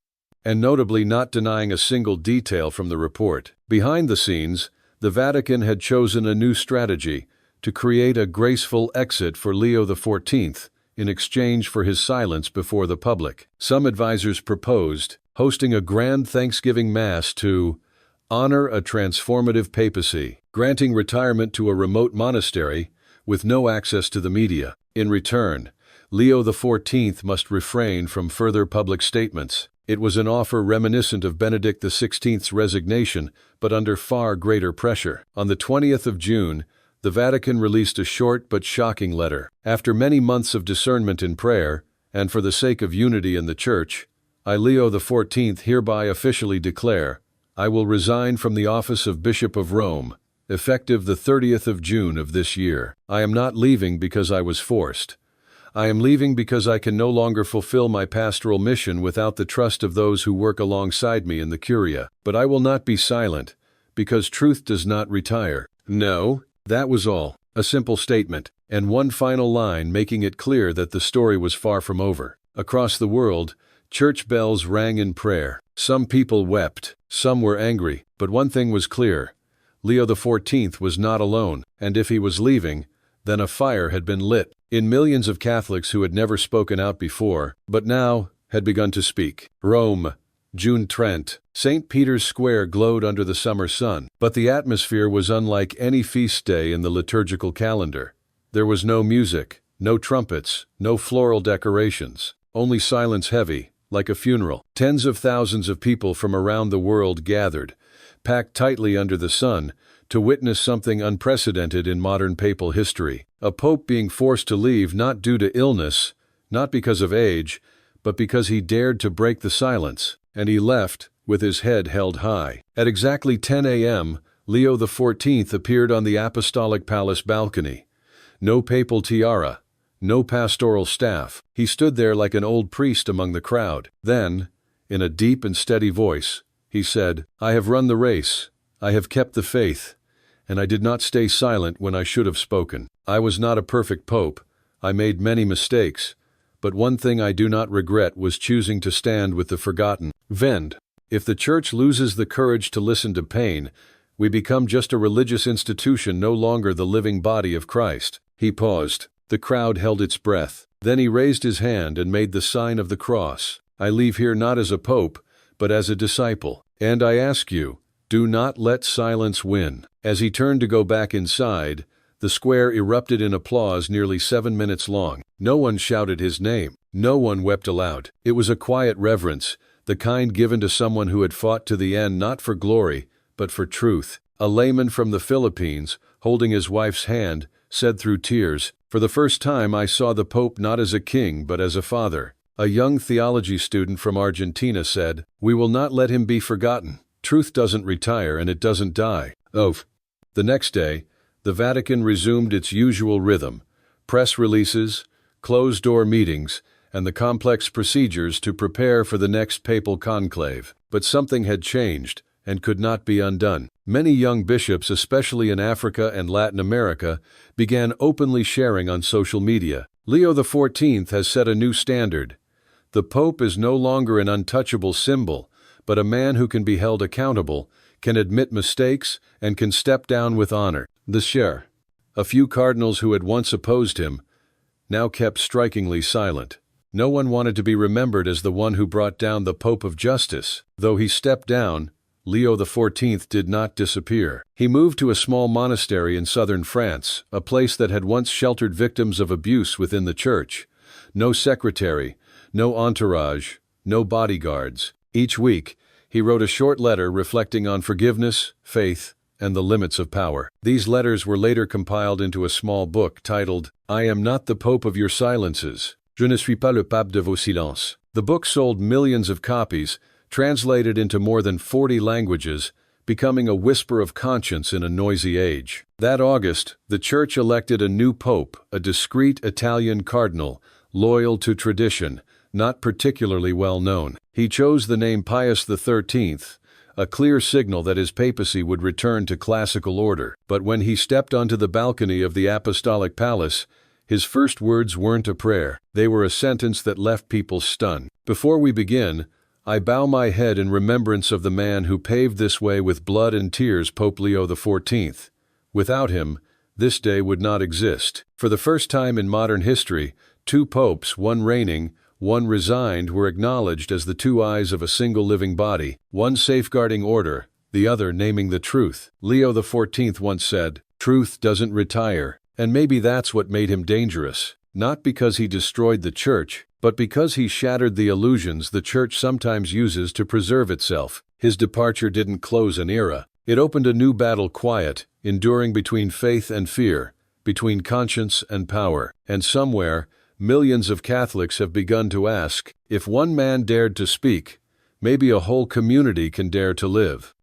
S1: and notably not denying a single detail from the report. Behind the scenes, the Vatican had chosen a new strategy to create a graceful exit for Leo XIV in exchange for his silence before the public. Some advisors proposed hosting a grand Thanksgiving Mass to honor a transformative papacy, granting retirement to a remote monastery with no access to the media. In return, Leo XIV must refrain from further public statements. It was an offer reminiscent of Benedict XVI's resignation, but under far greater pressure. On the 20th of June, the Vatican released a short but shocking letter. "After many months of discernment in prayer, and for the sake of unity in the Church, I, Leo XIV, hereby officially declare, I will resign from the office of Bishop of Rome, effective the 30th of June of this year. I am not leaving because I was forced. I am leaving because I can no longer fulfill my pastoral mission without the trust of those who work alongside me in the Curia. But I will not be silent, because truth does not retire." No, that was all. A simple statement, and one final line making it clear that the story was far from over. Across the world, church bells rang in prayer. Some people wept, some were angry, but one thing was clear: Leo XIV was not alone, and if he was leaving, then a fire had been lit in millions of Catholics who had never spoken out before, but now had begun to speak. Rome, June 20. St. Peter's Square glowed under the summer sun, but the atmosphere was unlike any feast day in the liturgical calendar. There was no music, no trumpets, no floral decorations, only silence heavy, like a funeral. Tens of thousands of people from around the world gathered, packed tightly under the sun, to witness something unprecedented in modern papal history. A pope being forced to leave not due to illness, not because of age, but because he dared to break the silence, and he left with his head held high. At exactly 10 a.m., Leo XIV appeared on the Apostolic Palace balcony. No papal tiara, no pastoral staff. He stood there like an old priest among the crowd. Then, in a deep and steady voice, he said, "I have run the race, I have kept the faith, and I did not stay silent when I should have spoken. I was not a perfect pope, I made many mistakes, but one thing I do not regret was choosing to stand with the forgotten." Vend. If the Church loses the courage to listen to pain, we become just a religious institution, no longer the living body of Christ. He paused. The crowd held its breath. Then he raised his hand and made the sign of the cross. "I leave here not as a pope, but as a disciple. And I ask you, do not let silence win." As he turned to go back inside, the square erupted in applause nearly 7 minutes long. No one shouted his name. No one wept aloud. It was a quiet reverence, the kind given to someone who had fought to the end not for glory, but for truth. A layman from the Philippines, holding his wife's hand, said through tears, "For the first time I saw the Pope not as a king but as a father. A young theology student from Argentina said, "We will not let him be forgotten. Truth doesn't retire and it doesn't die." The next day, the Vatican resumed its usual rhythm: press releases, closed-door meetings, and the complex procedures to prepare for the next papal conclave. But something had changed and could not be undone. Many young bishops, especially in Africa and Latin America, began openly sharing on social media. Leo XIV has set a new standard. The Pope is no longer an untouchable symbol, but a man who can be held accountable, can admit mistakes, and can step down with honor. A few cardinals who had once opposed him now kept strikingly silent. No one wanted to be remembered as the one who brought down the Pope of Justice. Though he stepped down, Leo XIV did not disappear. He moved to a small monastery in southern France, a place that had once sheltered victims of abuse within the church. No secretary, no entourage, no bodyguards. Each week, he wrote a short letter reflecting on forgiveness, faith, and the limits of power. These letters were later compiled into a small book titled, "I am not the Pope of your silences. Je ne suis pas le pape de vos silences." The book sold millions of copies, translated into more than 40 languages, becoming a whisper of conscience in a noisy age. That August, the Church elected a new pope, a discreet Italian cardinal, loyal to tradition, not particularly well known. He chose the name Pius XIII, a clear signal that his papacy would return to classical order. But when he stepped onto the balcony of the Apostolic Palace, his first words weren't a prayer. They were a sentence that left people stunned. "Before we begin, I bow my head in remembrance of the man who paved this way with blood and tears, Pope Leo XIV. Without him, this day would not exist." For the first time in modern history, two popes, one reigning, one resigned, were acknowledged as the two eyes of a single living body, one safeguarding order, the other naming the truth. Leo XIV once said, "Truth doesn't retire," and maybe that's what made him dangerous. Not because he destroyed the church, but because he shattered the illusions the church sometimes uses to preserve itself. His departure didn't close an era. It opened a new battle, quiet, enduring between faith and fear, between conscience and power. And somewhere, millions of Catholics have begun to ask, if one man dared to speak, maybe a whole community can dare to live.